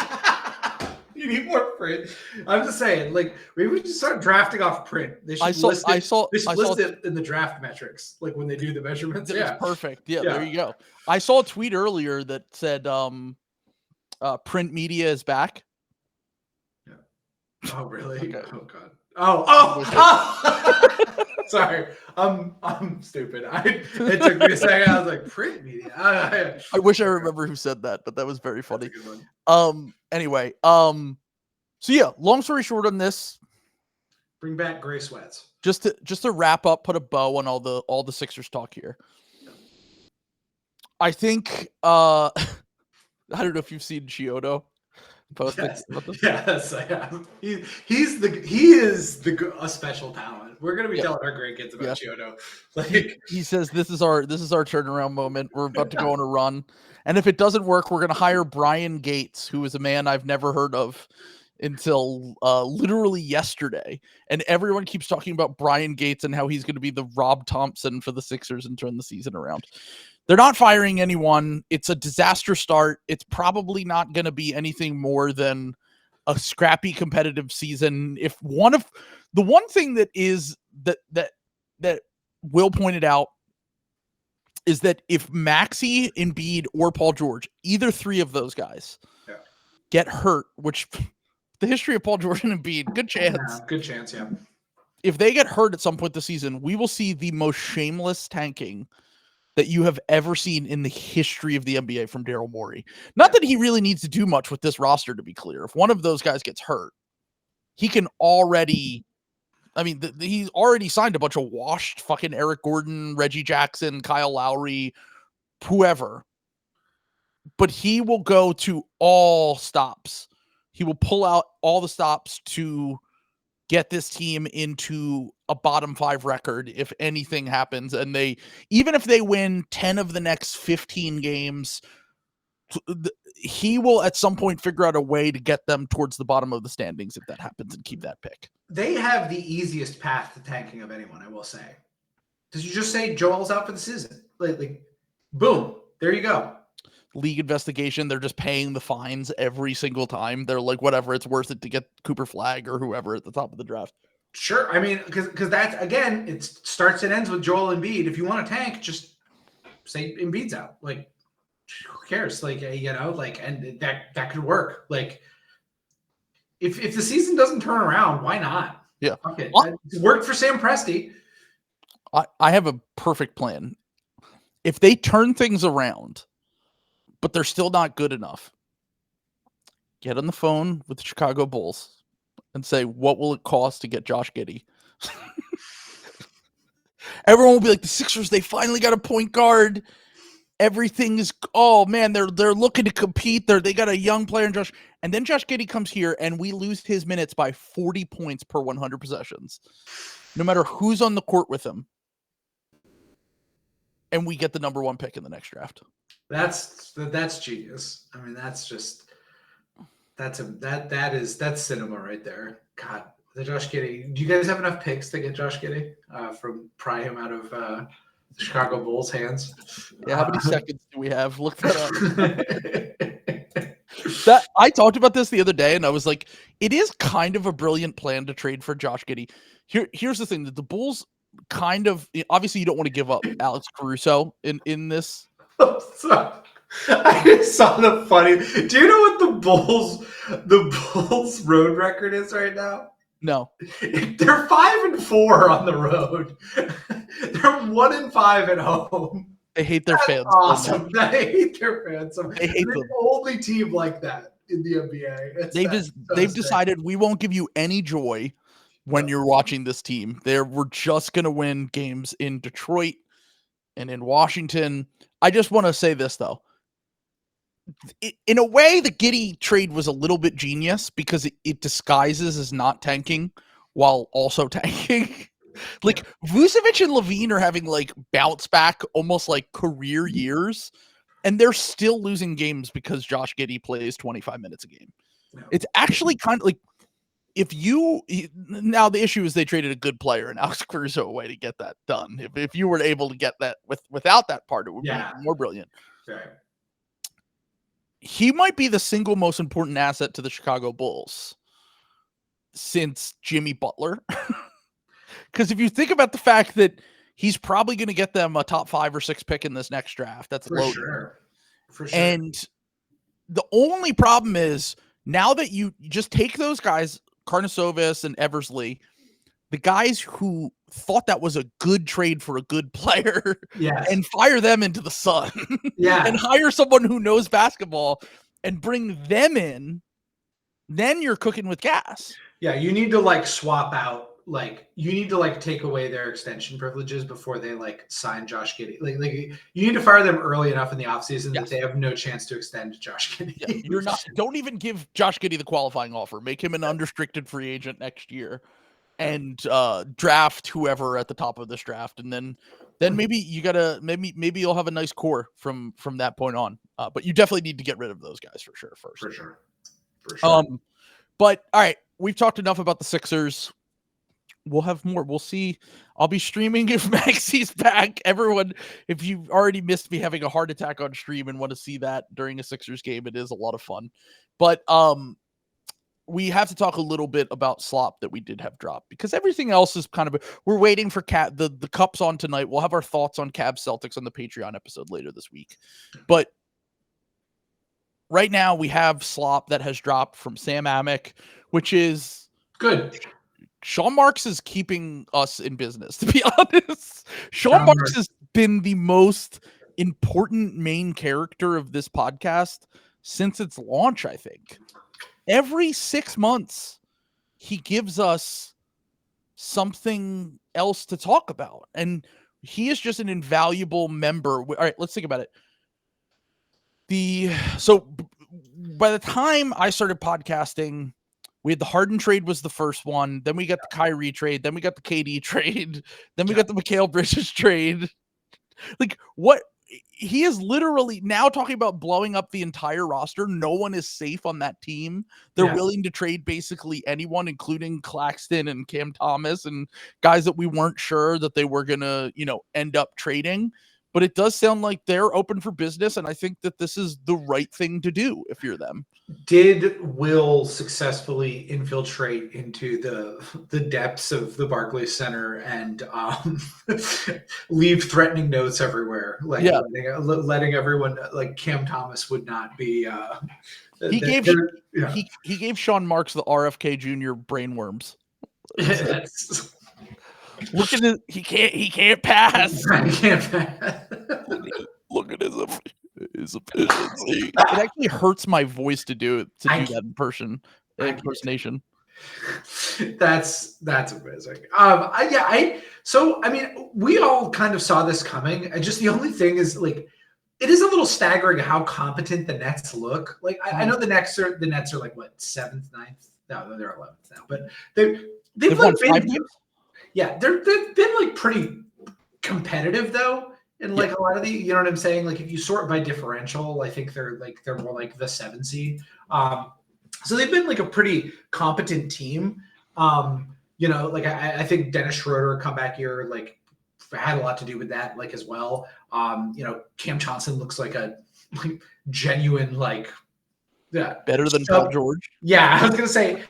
You need more print. I'm just saying, like maybe we should start drafting off print. They should list it in the draft metrics, like when they do the measurements. It's perfect. Yeah, there you go. I saw a tweet earlier that said print media is back. Yeah. Oh really? Okay. Oh god. Oh. Sorry, I'm stupid. It took me a second. I was like, print media. I wish I remember who said that, but that was very funny. Anyway, so yeah, long story short on this, bring back gray sweats. Just to wrap up, put a bow on all the Sixers talk here. I think I don't know if you've seen Chiodo. Yes, I have. He is a special talent. We're gonna be telling our grandkids about Chiodo. He says this is our turnaround moment. We're about to go on a run, and if it doesn't work, we're gonna hire Brian Gates, who is a man I've never heard of until literally yesterday. And everyone keeps talking about Brian Gates and how he's going to be the Rob Thompson for the Sixers and turn the season around. They're not firing anyone. It's a disaster start. It's probably not going to be anything more than a scrappy competitive season. If the one thing that is that Will pointed out is that if Maxey, Embiid, or Paul George, either three of those guys get hurt, which the history of Paul George and Embiid, good chance. Yeah, good chance, yeah. If they get hurt at some point this season, we will see the most shameless tanking that you have ever seen in the history of the NBA from Daryl Morey. Not that he really needs to do much with this roster, to be clear. If one of those guys gets hurt, he can already... I mean, he's already signed a bunch of washed fucking Eric Gordon, Reggie Jackson, Kyle Lowry, whoever. But he will go to all stops. He will pull out all the stops to get this team into a bottom 5 record if anything happens. And even if they win 10 of the next 15 games, he will at some point figure out a way to get them towards the bottom of the standings if that happens and keep that pick. They have the easiest path to tanking of anyone, I will say. Did you just say Joel's out for the season? Like boom, there you go. League investigation. They're just paying the fines every single time. They're like, whatever, it's worth it to get Cooper Flagg or whoever at the top of the draft. Sure. I mean, because that's, again, it starts and ends with Joel Embiid. If you want to tank, just say Embiid's out. Like, who cares? Like, and that could work. Like, if the season doesn't turn around, why not? Yeah. Okay. It worked for Sam Presti. I have a perfect plan. If they turn things around, but they're still not good enough, get on the phone with the Chicago Bulls and say, what will it cost to get Josh Giddey? Everyone will be like, the Sixers, they finally got a point guard. Everything is, oh man, they're looking to compete. They got a young player in Josh. And then Josh Giddey comes here and we lose his minutes by 40 points per 100 possessions, no matter who's on the court with him. And we get the number 1 pick in the next draft. That's genius. I mean, that's cinema right there. God, the Josh Giddey. Do you guys have enough picks to get Josh Giddey from pry him out of the Chicago Bulls' hands? Yeah, how many seconds do we have? Look that up. I talked about this the other day, and I was like, it is kind of a brilliant plan to trade for Josh Giddey. Here's the thing: that the Bulls kind of, obviously, you don't want to give up Alex Caruso in this. I just saw the funny. Do you know what the Bulls road record is right now? No. They're 5-4 on the road. They're 1-5 at home. They hate their fans. Awesome. They hate their fans. They hate them. The only team like that in the NBA. They've decided we won't give you any joy when you're watching this team. We're just going to win games in Detroit and in Washington. I just want to say this, though. In a way, the Giddey trade was a little bit genius because it disguises as not tanking while also tanking. Like, Vucevic and Levine are having, like, bounce back, almost like career years, and they're still losing games because Josh Giddey plays 25 minutes a game. Yeah. It's actually kind of like, now the issue is they traded a good player and Alex Caruso away to get that done. If you were able to get that without that part, it would be more brilliant. Right. He might be the single most important asset to the Chicago Bulls since Jimmy Butler. Because if you think about the fact that he's probably going to get them a top 5 or 6 pick in this next draft, that's loaded. For sure. And the only problem is now that you just take those guys, Karnisovas and Eversley, the guys who thought that was a good trade for a good player, and fire them into the sun, and hire someone who knows basketball and bring them in, then you're cooking with gas. Yeah, you need to swap out. You need to take away their extension privileges before they sign Josh Giddey. You need to fire them early enough in the offseason that they have no chance to extend Josh Giddey. Yeah, don't even give Josh Giddey the qualifying offer. Make him an unrestricted free agent next year. and draft whoever at the top of this draft, and then maybe you'll have a nice core from that point on. But you definitely need to get rid of those guys for sure first. For sure. But all right, we've talked enough about the Sixers. We'll have more. We'll see. I'll be streaming if Maxey's back. Everyone, if you've already missed me having a heart attack on stream and want to see that during a Sixers game, it is a lot of fun. But we have to talk a little bit about Slop that we did have dropped, because everything else is kind of we're waiting for the Cups on tonight. We'll have our thoughts on Cavs Celtics on the Patreon episode later this week. But right now we have Slop that has dropped from Sam Amick, which is good. Sean Marks is keeping us in business, to be honest. Sean Marks has been the most important main character of this podcast since its launch, I think. Every 6 months, he gives us something else to talk about. And he is just an invaluable member. All right, let's think about it. So by the time I started podcasting, we had the Harden trade was the first one. Then we got the Kyrie trade. Then we got the KD trade. Then we got the Mikal Bridges trade. Like, what? He is literally now talking about blowing up the entire roster. No one is safe on that team. They're willing to trade basically anyone, including Claxton and Cam Thomas and guys that we weren't sure that they were going to, end up trading. But it does sound like they're open for business, and I think that this is the right thing to do if you're them. Did Will successfully infiltrate into the depths of the Barclays Center and leave threatening notes everywhere? Letting everyone, like Cam Thomas would not be. He gave Sean Marks the RFK Jr. brainworms. Look at it. He can't pass. He can't pass. Look at his efficiency. It actually hurts my voice to do that impersonation. That's amazing. We all kind of saw this coming. And just the only thing is, like, it is a little staggering how competent the Nets look. Like, I know the Nets are like what, 7th, 9th? No, they're 11th now. But they've like won 5 games. Yeah, they've been like pretty competitive though, in like a lot of the, you know what I'm saying? Like if you sort by differential, I think they're more like the 7 seed. So they've been like a pretty competent team. I think Dennis Schroder comeback year like had a lot to do with that, like as well. Cam Johnson looks like a genuine better than Paul George. Yeah, I was gonna say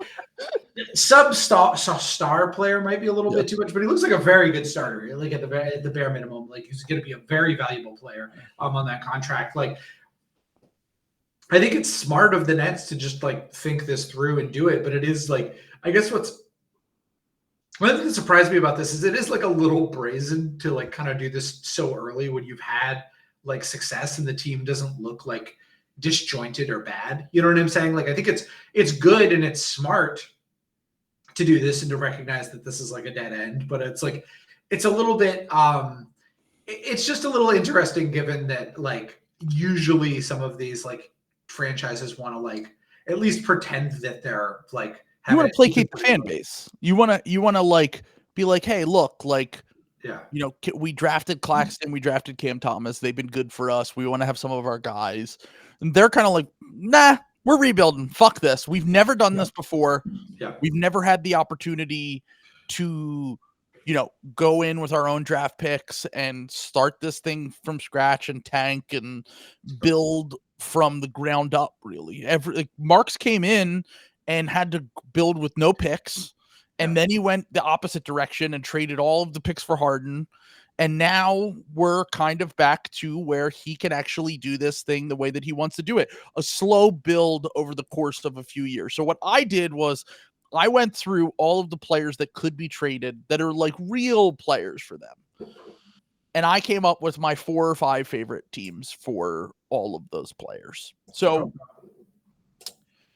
star player might be a little bit too much, but he looks like a very good starter. Like at the bare minimum, like he's going to be a very valuable player on that contract. Like I think it's smart of the Nets to just like think this through and do it. But it is like, I guess one thing that surprised me about this is it is like a little brazen to like kind of do this so early when you've had like success and the team doesn't look like disjointed or bad. You know what I'm saying? Like I think it's good and it's smart to do this and to recognize that this is like a dead end, but it's like it's a little bit it's just a little interesting given that like usually some of these like franchises want to like at least pretend that they're like you want to placate the fan base. You want to like be like, hey, look, like we drafted Claxton, we drafted Cam Thomas, they've been good for us, we want to have some of our guys. And they're kind of like, nah, we're rebuilding. Fuck this. We've never done this before. Yeah. We've never had the opportunity to, go in with our own draft picks and start this thing from scratch and tank and build from the ground up, really. Marks came in and had to build with no picks. And then he went the opposite direction and traded all of the picks for Harden. And now we're kind of back to where he can actually do this thing the way that he wants to do it. A slow build over the course of a few years. So what I did was I went through all of the players that could be traded that are like real players for them. And I came up with my 4 or 5 favorite teams for all of those players. So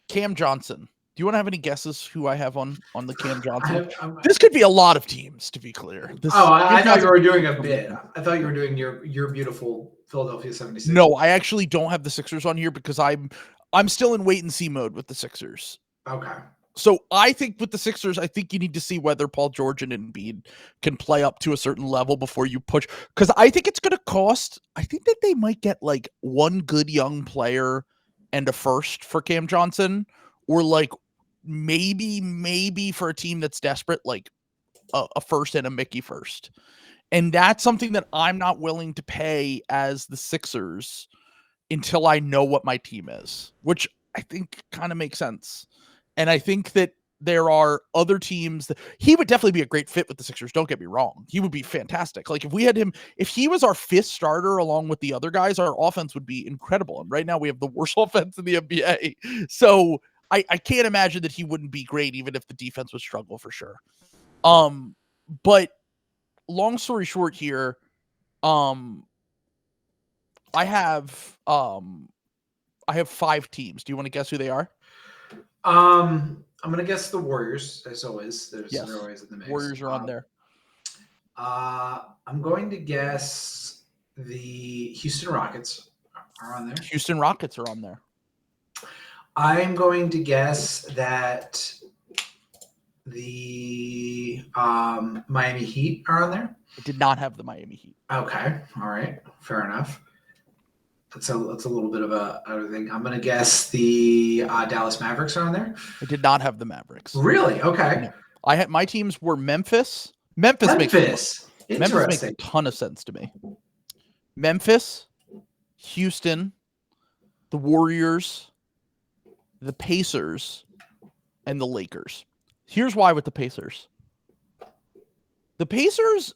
Cam Johnson. Do you want to have any guesses who I have on the Cam Johnson? This could be a lot of teams, to be clear. I thought you were doing a bit. I thought you were doing your beautiful Philadelphia 76ers. No, I actually don't have the Sixers on here because I'm still in wait and see mode with the Sixers. Okay. So I think with the Sixers, I think you need to see whether Paul George and Embiid can play up to a certain level before you push. Because I think it's going to cost. I think that they might get like one good young player and a first for Cam Johnson, or like maybe for a team that's desperate, like a first and a Mickey first. And that's something that I'm not willing to pay as the Sixers until I know what my team is, which I think kind of makes sense. And I think that there are other teams that he would definitely be a great fit with the Sixers. Don't get me wrong. He would be fantastic. Like if we had him, if he was our fifth starter along with the other guys, our offense would be incredible. And right now we have the worst offense in the NBA. So I can't imagine that he wouldn't be great, even if the defense would struggle for sure. But long story short here, I have 5 teams. Do you want to guess who they are? I'm gonna guess the Warriors, as always. They're always in the mix. Warriors are on there. I'm going to guess the Houston Rockets are on there. Houston Rockets are on there. I'm going to guess that the Miami Heat are on there. I did not have the Miami Heat. Okay, all right, fair enough. That's a little bit of a other thing. I'm gonna guess the Dallas Mavericks are on there. I did not have the Mavericks. Really? Okay. No. I had my teams were Memphis. Memphis makes a ton of sense to me. Memphis, Houston, the Warriors, the Pacers, and the Lakers. Here's why with the Pacers. The Pacers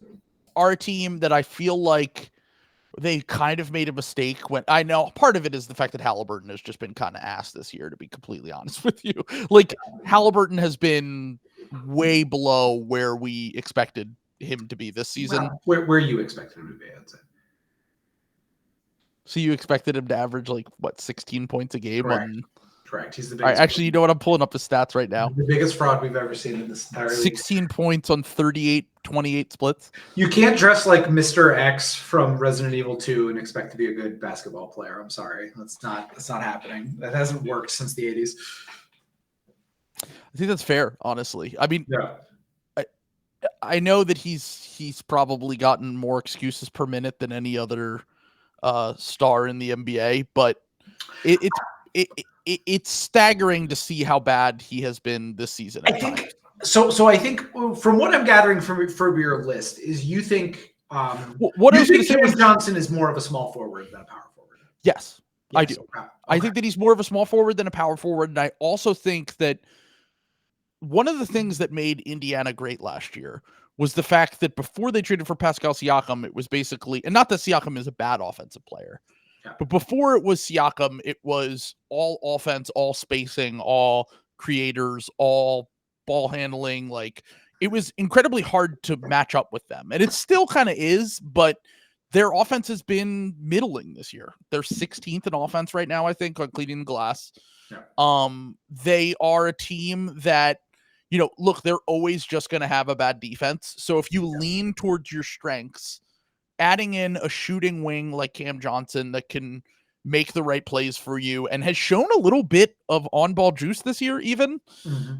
are a team that I feel like they kind of made a mistake when I know part of it is the fact that Halliburton has just been kind of ass this year, to be completely honest with you. Like Halliburton has been way below where we expected him to be this season. Well, where you expected him to be, I'd say. So you expected him to average like what 16 points a game? Correct. He's the biggest. All right, actually, you know what? I'm pulling up his stats right now. The biggest fraud we've ever seen in this entire league. 16 points on 38-28 splits. You can't dress like Mr. X from Resident Evil 2 and expect to be a good basketball player. I'm sorry. That's not happening. That hasn't worked since the 80s. I think that's fair, honestly. I mean, yeah. I know that he's probably gotten more excuses per minute than any other star in the NBA, but it's staggering to see how bad he has been this season. I think so. I think from what I'm gathering from your list is you think what you think Cam Johnson is more of a small forward than a power forward. Yes, I do. Okay. I think that he's more of a small forward than a power forward, and I also think that one of the things that made Indiana great last year was the fact that before they traded for Pascal Siakam, it was basically, and not that Siakam is a bad offensive player. Yeah. But before it was Siakam, it was all offense, all spacing, all creators, all ball handling. Like it was incredibly hard to match up with them. And it still kind of is, but their offense has been middling this year. They're 16th in offense right now, I think, on cleaning the glass. Yeah. They are a team that, you know, look, they're always just going to have a bad defense. So if you lean towards your strengths, adding in a shooting wing like Cam Johnson that can make the right plays for you and has shown a little bit of on-ball juice this year even. Mm-hmm.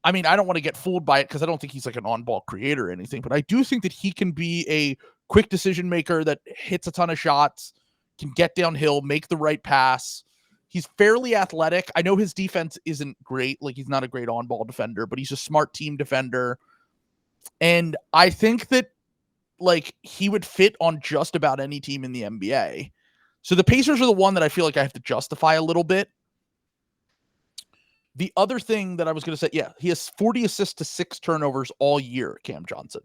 I mean, I don't want to get fooled by it because I don't think he's like an on-ball creator or anything, but I do think that he can be a quick decision maker that hits a ton of shots, can get downhill, make the right pass. He's fairly athletic. I know his defense isn't great. Like he's not a great on-ball defender, but he's a smart team defender. And I think that like he would fit on just about any team in the NBA. So the Pacers are the one that I feel like I have to justify a little bit. The other thing that I was going to say, yeah, he has 40 assists to 6 turnovers all year, Cam Johnson.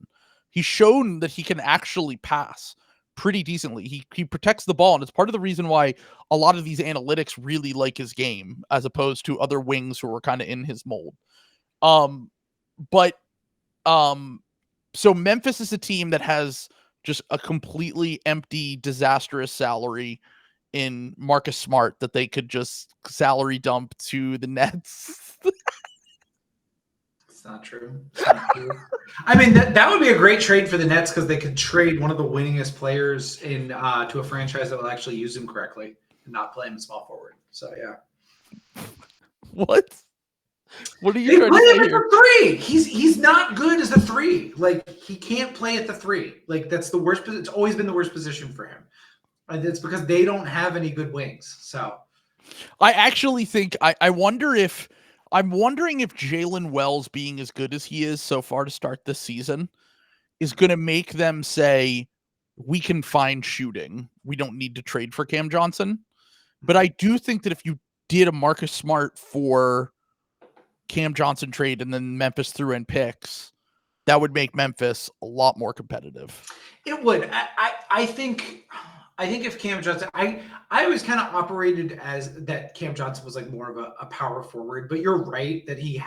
He's shown that he can actually pass pretty decently. He protects the ball, and it's part of the reason why a lot of these analytics really like his game as opposed to other wings who are kind of in his mold. So Memphis is a team that has just a completely empty, disastrous salary in Marcus Smart that they could just salary dump to the Nets. It's not true. It's not true. I mean, that would be a great trade for the Nets because they could trade one of the winningest players in to a franchise that will actually use him correctly and not play him small forward. So, yeah. What? What are you They trying play to say him at here? the three. He's not good as a three. Like he can't play at the three. Like that's the worst. It's always been the worst position for him. And it's because they don't have any good wings. So I actually think I'm wondering if Jalen Wells being as good as he is so far to start this season is going to make them say, we can find shooting. We don't need to trade for Cam Johnson. But I do think that if you did a Marcus Smart for Cam Johnson trade and then Memphis threw in picks, that would make Memphis a lot more competitive. it would. I think if Cam Johnson, I always kind of operated as that Cam Johnson was like more of a power forward, but you're right that he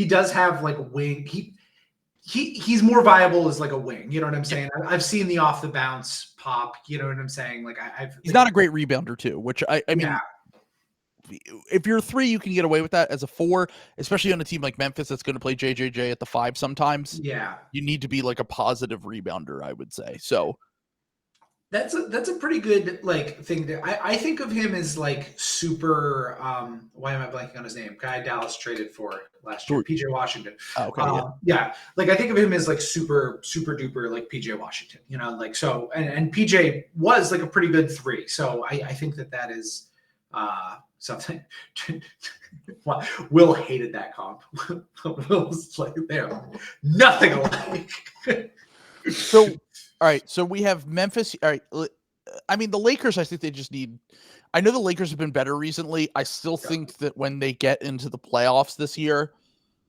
does have like wing. He's more viable as like a wing. You know what I'm saying? I've seen the off the bounce pop. You know what I'm saying? Like he's not a great rebounder too, which I mean, if you're a 3, you can get away with that. As a 4, especially on a team like Memphis that's going to play JJJ at the 5 sometimes. Yeah, you need to be like a positive rebounder, I would say. So that's a pretty good like thing to. I think of him as like super. Why am I blanking on his name? Guy Dallas traded for last year, PJ Washington. Oh, okay, yeah. Like I think of him as like super duper like PJ Washington. You know, like so, and PJ was like a pretty good 3. So I think that is something. Will hated that comp. Will's like they're nothing alike. So. All right, so we have Memphis. All right, I mean, the Lakers, I think they just need – I know the Lakers have been better recently. I still think that when they get into the playoffs this year,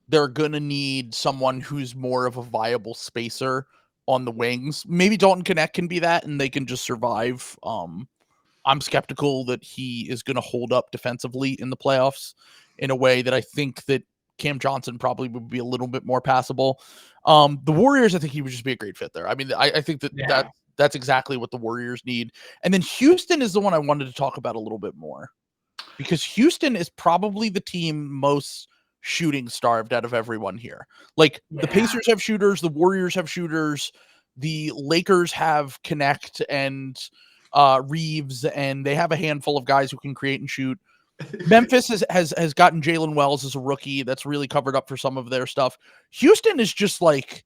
they're going to need someone who's more of a viable spacer on the wings. Maybe Dalton Knecht can be that, and they can just survive. I'm skeptical that he is going to hold up defensively in the playoffs in a way that I think that Cam Johnson probably would be a little bit more passable. The Warriors, I think he would just be a great fit there. I mean, I think that's exactly what the Warriors need. And then Houston is the one I wanted to talk about a little bit more because Houston is probably the team most shooting starved out of everyone here. Like the Pacers have shooters, the Warriors have shooters, the Lakers have Knecht and Reeves, and they have a handful of guys who can create and shoot. Memphis has gotten Jalen Wells as a rookie. That's really covered up for some of their stuff. Houston is just like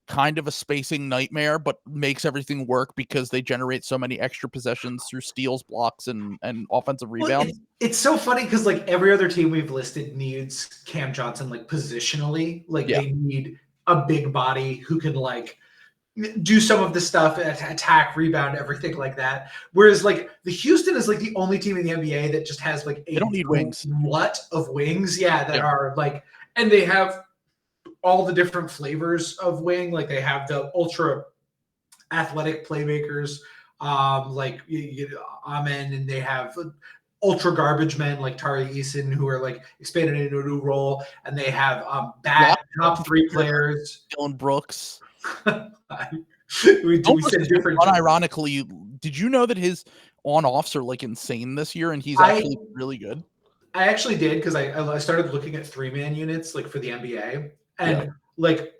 kind of a spacing nightmare, but makes everything work because they generate so many extra possessions through steals, blocks, and offensive rebounds. Well, it's so funny because like every other team we've listed needs Cam Johnson like positionally. Like they need a big body who can like do some of the stuff, attack, rebound, everything like that. Whereas like the Houston is like the only team in the NBA that just has like they don't need wings. What of wings? Yeah, that are like, and they have all the different flavors of wing. Like they have the ultra athletic playmakers, like Amen, and they have ultra garbage men like Tari Eason who are like expanded into a new role, and they have bad top 3 players. Dylan Brooks. we said different. Unironically, did you know that his on-offs are like insane this year, and he's actually really good? I actually did because I started looking at 3-man units like for the NBA, and like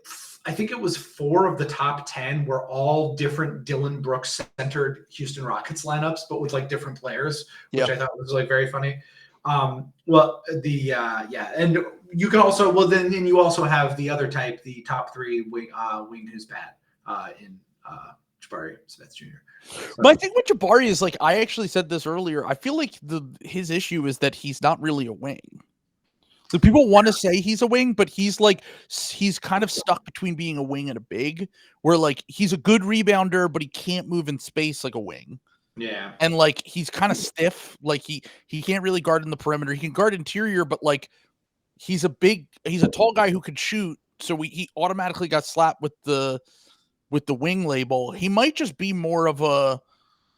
I think it was 4 of the top 10 were all different Dylan Brooks centered Houston Rockets lineups, but with like different players, which I thought was like very funny. And you can also then you also have the other type, the top 3 wing who's bad in Jabari Smith Jr. So, but I think with Jabari is like I actually said this earlier. I feel like his issue is that he's not really a wing. So people want to say he's a wing, but he's kind of stuck between being a wing and a big, where like he's a good rebounder, but he can't move in space like a wing. Yeah. And like he's kind of stiff. Like he can't really guard in the perimeter. He can guard interior, but like he's a tall guy who could shoot. So he automatically got slapped with the wing label. He might just be more of a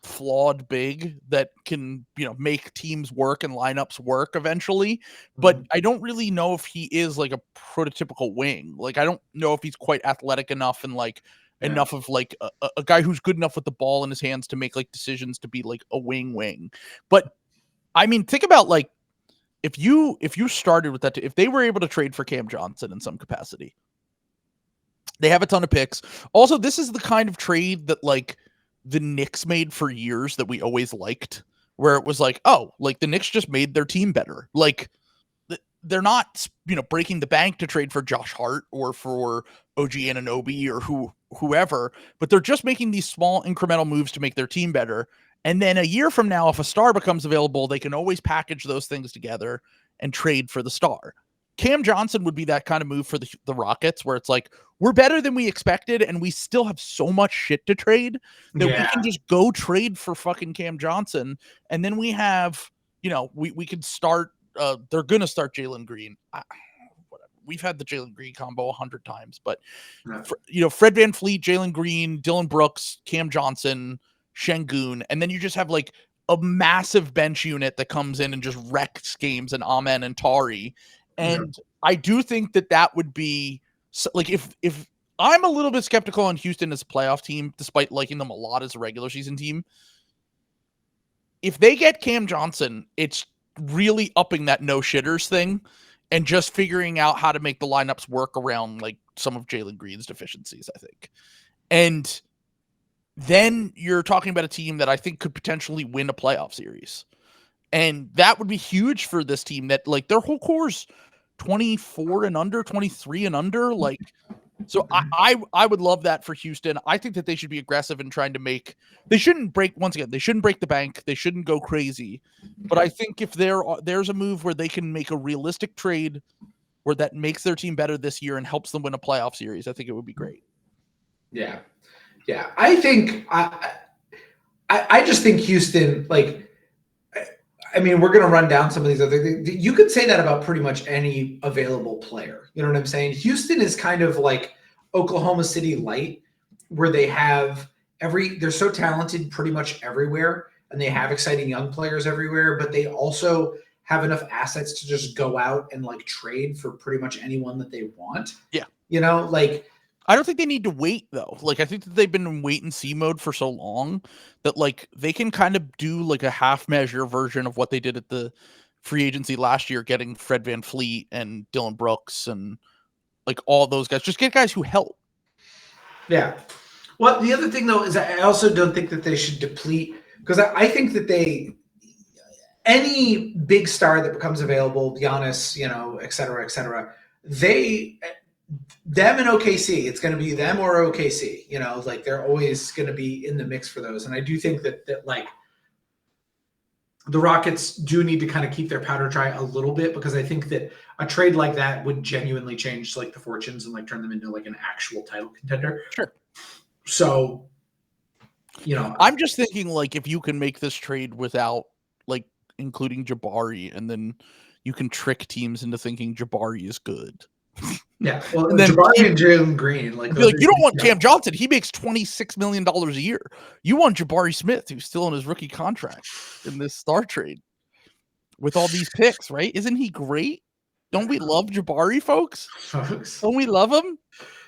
flawed big that can, make teams work and lineups work eventually. But I don't really know if he is like a prototypical wing. Like I don't know if he's quite athletic enough and like enough of like a guy who's good enough with the ball in his hands to make like decisions to be like a wing. But I mean, think about like if you started with that, if they were able to trade for Cam Johnson in some capacity, they have a ton of picks. Also, this is the kind of trade that like the Knicks made for years that we always liked, where it was like, oh, like the Knicks just made their team better. Like they're not, breaking the bank to trade for Josh Hart or for OG Anunoby or whoever, but they're just making these small incremental moves to make their team better. And then a year from now, if a star becomes available, they can always package those things together and trade for the star. Cam Johnson would be that kind of move for the Rockets, where it's like, we're better than we expected, and we still have so much shit to trade that we can just go trade for fucking Cam Johnson. And then we have, we could start, they're going to start Jalen Green. Whatever. We've had the Jalen Green combo 100 times, but, Fred VanVleet, Jalen Green, Dylan Brooks, Cam Johnson, Şengün, and then you just have like a massive bench unit that comes in and just wrecks games, and Amen and Tari. And I do think that would be like, if I'm a little bit skeptical on Houston as a playoff team, despite liking them a lot as a regular season team. If they get Cam Johnson, it's really upping that no shitters thing and just figuring out how to make the lineups work around like some of Jalen Green's deficiencies, I think. And then you're talking about a team that I think could potentially win a playoff series. And that would be huge for this team that like their whole core's 24 and under, 23 and under. Like, so I would love that for Houston. I think that they should be aggressive in trying to they shouldn't break the bank. They shouldn't go crazy. But I think if there's a move where they can make a realistic trade where that makes their team better this year and helps them win a playoff series, I think it would be great. Yeah. Yeah. I think, I just think Houston, like, I mean, we're going to run down some of these other things. You could say that about pretty much any available player. You know what I'm saying? Houston is kind of like Oklahoma City light, where they have they're so talented pretty much everywhere, and they have exciting young players everywhere, but they also have enough assets to just go out and like trade for pretty much anyone that they want. Yeah. Like, I don't think they need to wait though. Like, I think that they've been in wait and see mode for so long that like they can kind of do like a half measure version of what they did at the free agency last year, getting Fred VanVleet and Dylan Brooks and like all those guys. Just get guys who help. Yeah. Well, the other thing though is I also don't think that they should deplete, because I think that any big star that becomes available, Giannis, et cetera, them and OKC, it's going to be them or OKC, like they're always going to be in the mix for those. And I do think that like the Rockets do need to kind of keep their powder dry a little bit, because I think that a trade like that would genuinely change like the fortunes and like turn them into like an actual title contender. Sure. So, I'm just thinking like if you can make this trade without like including Jabari, and then you can trick teams into thinking Jabari is good. Yeah, well, and then Jabari and Jalen Green, like you don't want Cam Johnson. He makes $26 million a year. You want Jabari Smith, who's still on his rookie contract in this star trade with all these picks, right? Isn't he great? Don't we love Jabari, folks? Don't we love him?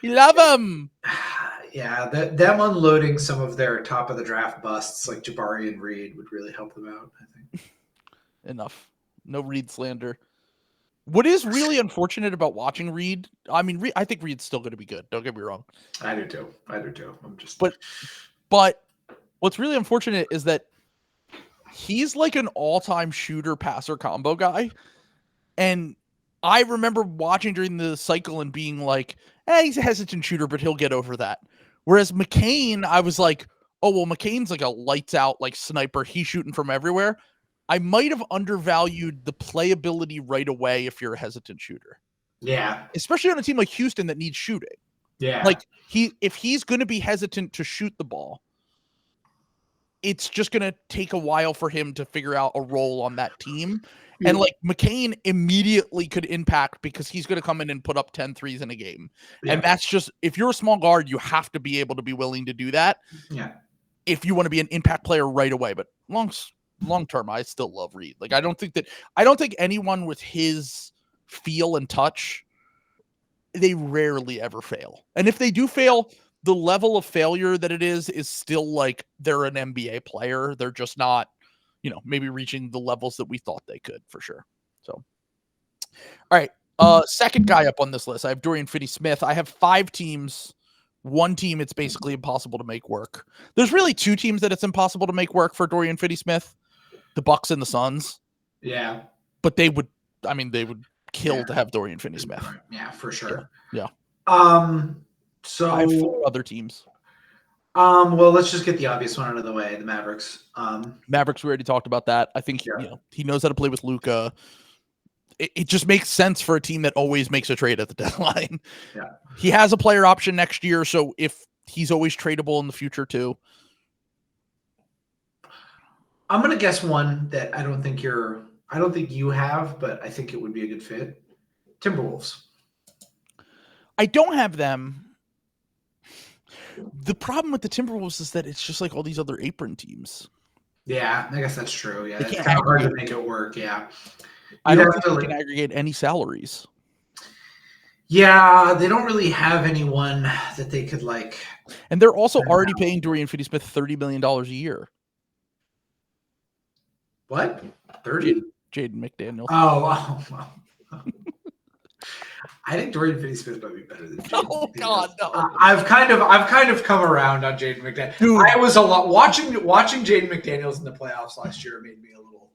You love him. Yeah, them unloading some of their top of the draft busts like Jabari and Reed would really help them out, I think. Enough. No Reed slander. What is really unfortunate about watching Reed? I mean, I think Reed's still going to be good. Don't get me wrong. I do too. I'm just. But what's really unfortunate is that he's like an all-time shooter passer combo guy, and I remember watching during the cycle and being like, he's a hesitant shooter, but he'll get over that. Whereas McCain, I was like, oh well, McCain's like a lights out like sniper. He's shooting from everywhere. I might have undervalued the playability right away if you're a hesitant shooter. Yeah. Especially on a team like Houston that needs shooting. Yeah. Like if he's going to be hesitant to shoot the ball, it's just going to take a while for him to figure out a role on that team. Yeah. And like McCain immediately could impact because he's going to come in and put up 10 threes in a game. Yeah. And that's just, if you're a small guard, you have to be able to be willing to do that. Yeah. If you want to be an impact player right away, but long term, I still love Reed. Like, I don't think anyone with his feel and touch, they rarely ever fail. And if they do fail, the level of failure that it is still like they're an NBA player. They're just not, maybe reaching the levels that we thought they could for sure. So, all right. Second guy up on this list, I have Dorian Finney Smith. I have 5 teams. One team, it's basically impossible to make work. There's really 2 teams that it's impossible to make work for Dorian Finney Smith. The Bucks and the Suns. Yeah. But they would kill to have Dorian Finney Smith. Yeah, for sure. Yeah. So I have 4 other teams. Well, let's just get the obvious one out of the way. The Mavericks. Mavericks, we already talked about that. I think he knows how to play with Luka. It just makes sense for a team that always makes a trade at the deadline. Yeah. He has a player option next year, so if he's always tradable in the future too. I'm gonna guess one that I don't think you have, but I think it would be a good fit. Timberwolves. I don't have them. The problem with the Timberwolves is that it's just like all these other apron teams. Yeah, I guess that's true. Yeah, it's kind of hard to make it work. Yeah. I don't think they can aggregate any salaries. Yeah, they don't really have anyone that they could like. And they're also already paying Dorian Finney Smith $30 million a year. What? 30? Jaden McDaniels. Oh. I think Dorian Finney Smith might be better than Jaden. Oh God, no! I've kind of come around on Jaden McDaniels. Dude. I was a lot watching Jaden McDaniels in the playoffs last year. Made me a little.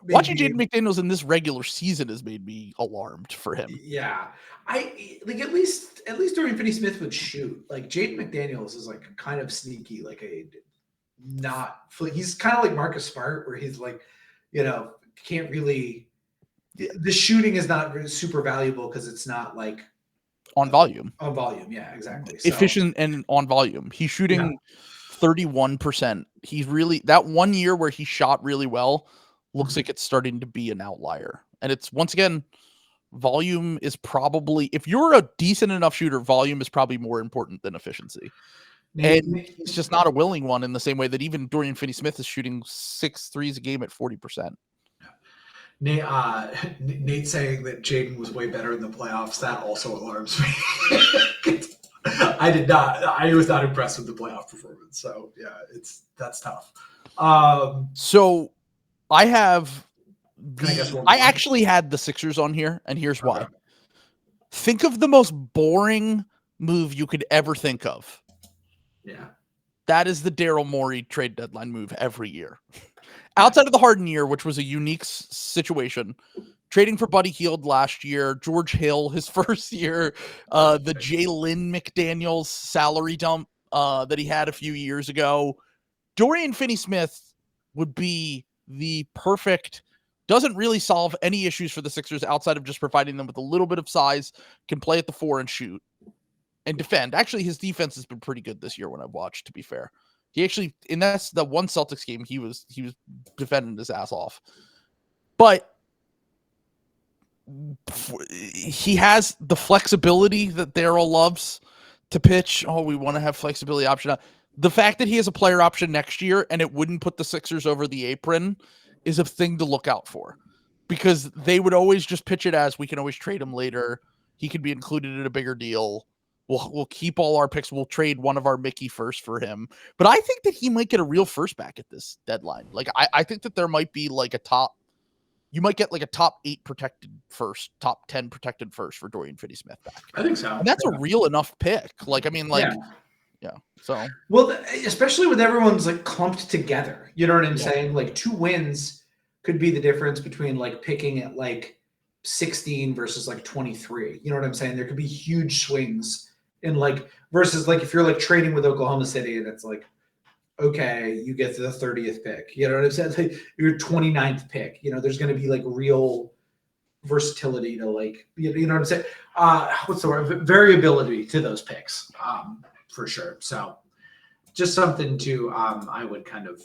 Watching Jaden McDaniels in this regular season has made me alarmed for him. Yeah, I like at least Dorian Finney Smith would shoot. Like Jaden McDaniels is like kind of sneaky, like he's kind of like Marcus Smart, where he's like, can't really. The shooting is not super valuable because it's not like on volume. On volume, yeah, exactly. So, efficient and on volume. He's shooting 31%. He's really that one year where he shot really well looks like it's starting to be an outlier. And it's once again, volume is probably, if you're a decent enough shooter, volume is probably more important than efficiency. And he's just not a willing one in the same way that even Dorian Finney Smith is shooting 6 threes a game at 40%. Nate saying that Jaden was way better in the playoffs, that also alarms me. I was not impressed with the playoff performance. So yeah, that's tough. So I have I actually had the Sixers on here, and here's why. Okay. Think of the most boring move you could ever think of. Yeah. That is the Daryl Morey trade deadline move every year. Outside of the Harden year, which was a unique situation, trading for Buddy Hield last year, George Hill his first year, the Jalen McDaniels salary dump that he had a few years ago. Dorian Finney Smith would be the perfect, doesn't really solve any issues for the Sixers outside of just providing them with a little bit of size, can play at the 4 and shoot and defend. Actually, his defense has been pretty good this year when I've watched, to be fair. He actually, in that's the one Celtics game, he was defending his ass off. But he has the flexibility that Daryl loves to pitch. Oh, we want to have flexibility option. The fact that he has a player option next year and it wouldn't put the Sixers over the apron is a thing to look out for, because they would always just pitch it as, we can always trade him later. He could be included in a bigger deal. We'll keep all our picks. We'll trade one of our Mickey first for him. But I think that he might get a real first back at this deadline. Like, I think that there might be like you might get like a top 8 protected first, top 10 protected first for Dorian Finney Smith back. I think so. And that's a real enough pick. Like, I mean, like, yeah. So, well, especially with everyone's like clumped together, you know what I'm saying? Like 2 wins could be the difference between like picking at like 16 versus like 23. You know what I'm saying? There could be huge swings. And like versus like if you're like trading with Oklahoma City and it's like, okay, you get to the 30th pick. You know what I'm saying? Like your 29th pick. There's going to be like real versatility to like, you know what I'm saying? What's the word? Variability to those picks, for sure. So just something to I would kind of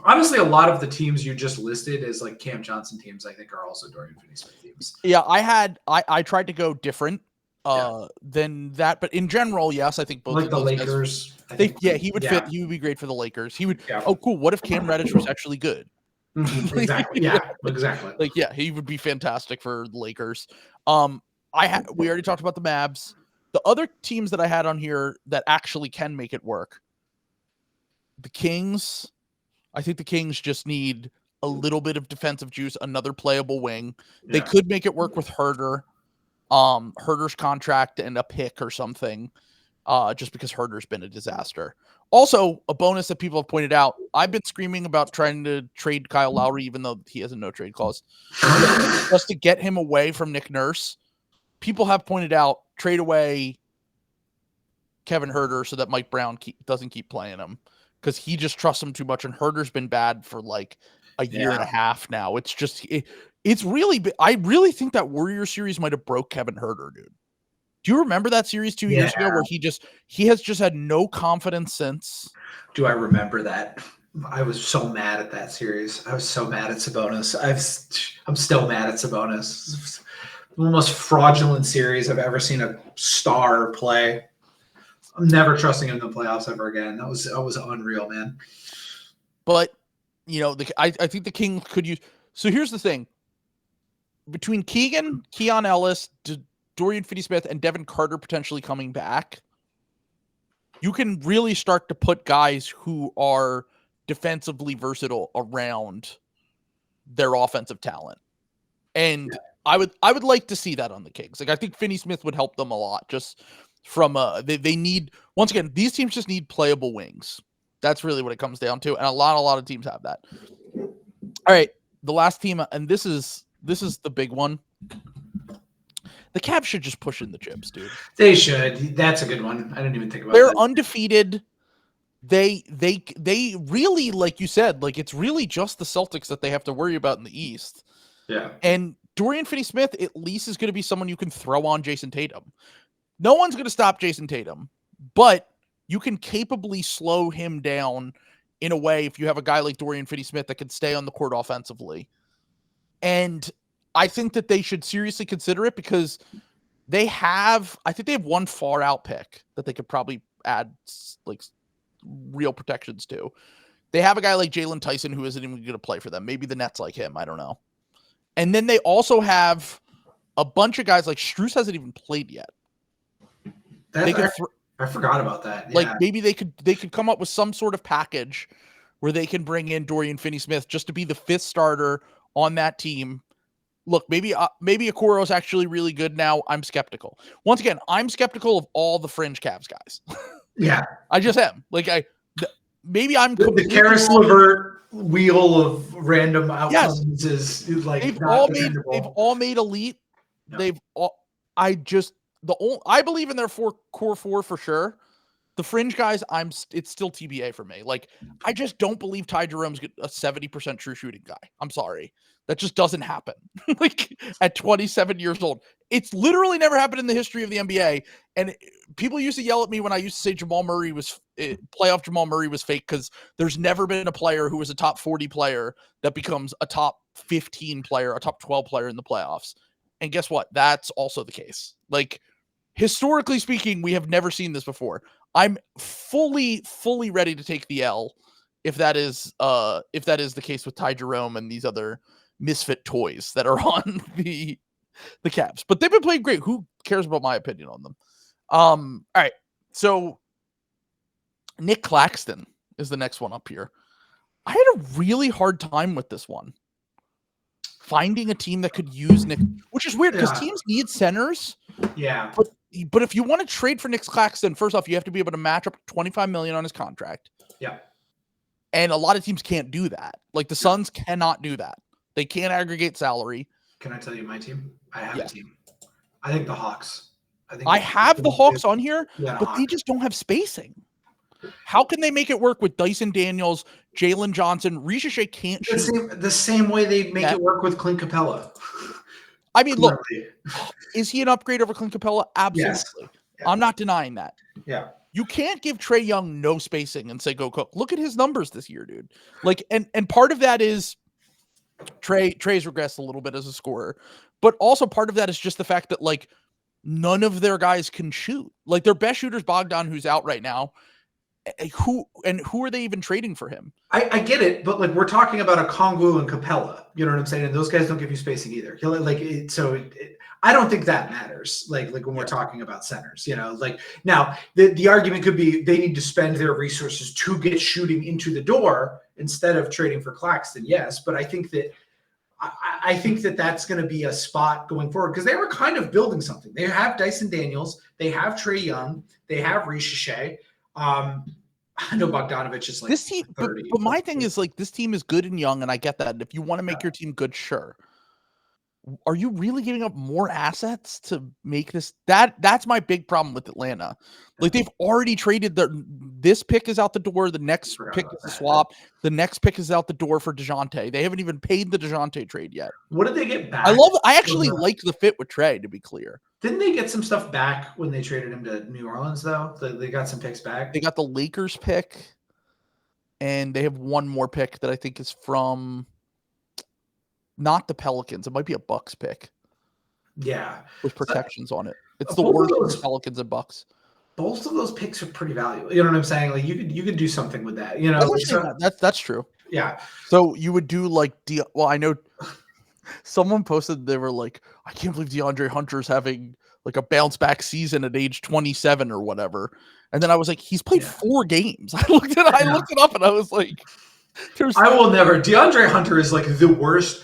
honestly, a lot of the teams you just listed as like Cam Johnson teams, I think are also Dorian Finney-Smith teams. Yeah, I tried to go different than that, but in general, yes, I think both like the Lakers. He would fit. He would be great for the Lakers. He would. Yeah. Oh, cool. What if Cam Reddish was actually good? Exactly. Yeah. Exactly. Like, yeah, he would be fantastic for the Lakers. We already talked about the Mavs. The other teams that I had on here that actually can make it work. The Kings. I think the Kings just need a little bit of defensive juice, another playable wing. Yeah. They could make it work with Herder. Herder's contract and a pick or something. just because Herder's been a disaster. Also, a bonus that people have pointed out, I've been screaming about trying to trade Kyle Lowry, even though he has a no-trade clause, just to get him away from Nick Nurse. People have pointed out, trade away Kevin Herder so that Mike Brown doesn't keep playing him, because he just trusts him too much, and Herder's been bad for like a year and a half now. It's just, it's really, I really think that Warrior series might have broke Kevin Herder, dude. Do you remember that series 2 years ago where he has just had no confidence since? Do I remember that? I was so mad at that series. I was so mad at Sabonis. I'm still mad at Sabonis. The most fraudulent series I've ever seen a star play. I'm never trusting him in the playoffs ever again. That was unreal, man. But, you know, I think the Kings could use. So here's the thing. Between Keon Ellis, Dorian Finney Smith, and Devin Carter potentially coming back, you can really start to put guys who are defensively versatile around their offensive talent. And I would like to see that on the Kings. Like, I think Finney Smith would help them a lot, just from they need, once again, these teams just need playable wings. That's really what it comes down to, and a lot of teams have that. All right, the last team, and this is the big one. The Cavs should just push in the chips, dude. They should. That's a good one. I didn't even think about They're that. undefeated. They really, like you said, like it's really just the Celtics that they have to worry about in the East. Yeah. And Dorian Finney-Smith at least is going to be someone you can throw on Jason Tatum. No one's going to stop Jason Tatum, but you can capably slow him down in a way if you have a guy like Dorian Finney-Smith that can stay on the court offensively. And I think that they should seriously consider it, because I think they have one far out pick that they could probably add like real protections to. They have a guy like Jalen Tyson who isn't even going to play for them. Maybe the Nets like him. I don't know. And then they also have a bunch of guys like Strus hasn't even played yet. I forgot about that. Yeah. Like maybe they could come up with some sort of package where they can bring in Dorian Finney-Smith just to be the fifth starter on that team. Look, maybe Okoro's actually really good now. I'm skeptical. Once again, I'm skeptical of all the fringe Cavs guys. Yeah, I just am. Like maybe I'm the Karis LeVert wheel of random outcomes is like they've all made elite. No. I believe in their core four for sure. The fringe guys, it's still TBA for me. Like, I just don't believe Ty Jerome's a 70% true shooting guy. I'm sorry. That just doesn't happen. Like, at 27 years old. It's literally never happened in the history of the NBA. And people used to yell at me when I used to say playoff Jamal Murray was fake, because there's never been a player who was a top 40 player that becomes a top 15 player, a top 12 player in the playoffs. And guess what? That's also the case. Like, historically speaking, we have never seen this before. I'm fully ready to take the L if that is the case with Ty Jerome and these other misfit toys that are on the Cavs. But they've been playing great. Who cares about my opinion on them? All right. So Nic Claxton is the next one up here. I had a really hard time with this one. Finding a team that could use Nick, which is weird because teams need centers. Yeah. But if you want to trade for Nic Claxton, first off, you have to be able to match up $25 million on his contract. Yeah. And a lot of teams can't do that. Like the Suns cannot do that. They can't aggregate salary. Can I tell you my team? I have a team. I think the Hawks. I have the Hawks on here, but they just don't have spacing. How can they make it work with Dyson Daniels, Jalen Johnson? Ricochet can't shoot. The same way they make it work with Clint Capella. I mean, look, is he an upgrade over Clint Capella? Absolutely. Yes. Yeah. I'm not denying that. Yeah. You can't give Trae Young no spacing and say, go cook. Look at his numbers this year, dude. Like, and part of that is Trae's regressed a little bit as a scorer, but also part of that is just the fact that, like, none of their guys can shoot. Like, their best shooter's Bogdan, who's out right now. Who are they even trading for him? I get it, but like we're talking about a Kongwu and Capella, you know what I'm saying? And those guys don't give you spacing either. I don't think that matters. Like when we're talking about centers, you know, like now the argument could be they need to spend their resources to get shooting into the door instead of trading for Claxton. Yes, but I think that I think that's going to be a spot going forward because they were kind of building something. They have Dyson Daniels, they have Trae Young, they have Ricochet. I know Bogdanovich is like this team, 30. But my thing is like this team is good and young, and I get that. If you want to make your team good, sure. Are you really giving up more assets to make this? That's my big problem with Atlanta. Like they've already traded this pick is out the door. The next pick is a swap. The next pick is out the door for DeJounte. They haven't even paid the DeJounte trade yet. What did they get back? I actually like the fit with Trae, to be clear. Didn't they get some stuff back when they traded him to New Orleans, though? They got some picks back. They got the Lakers pick, and they have one more pick that I think is from not the Pelicans. It might be a Bucks pick. Yeah. With protections on it. It's the worst for Pelicans and Bucks. Both of those picks are pretty valuable. You know what I'm saying? Like you could do something with that. You know, that's true. Yeah. So you would do like I know someone posted they were like, I can't believe DeAndre Hunter's having like a bounce back season at age 27 or whatever. And then I was like, he's played 4 games. I looked it up and I was like, I will never. DeAndre Hunter is like the worst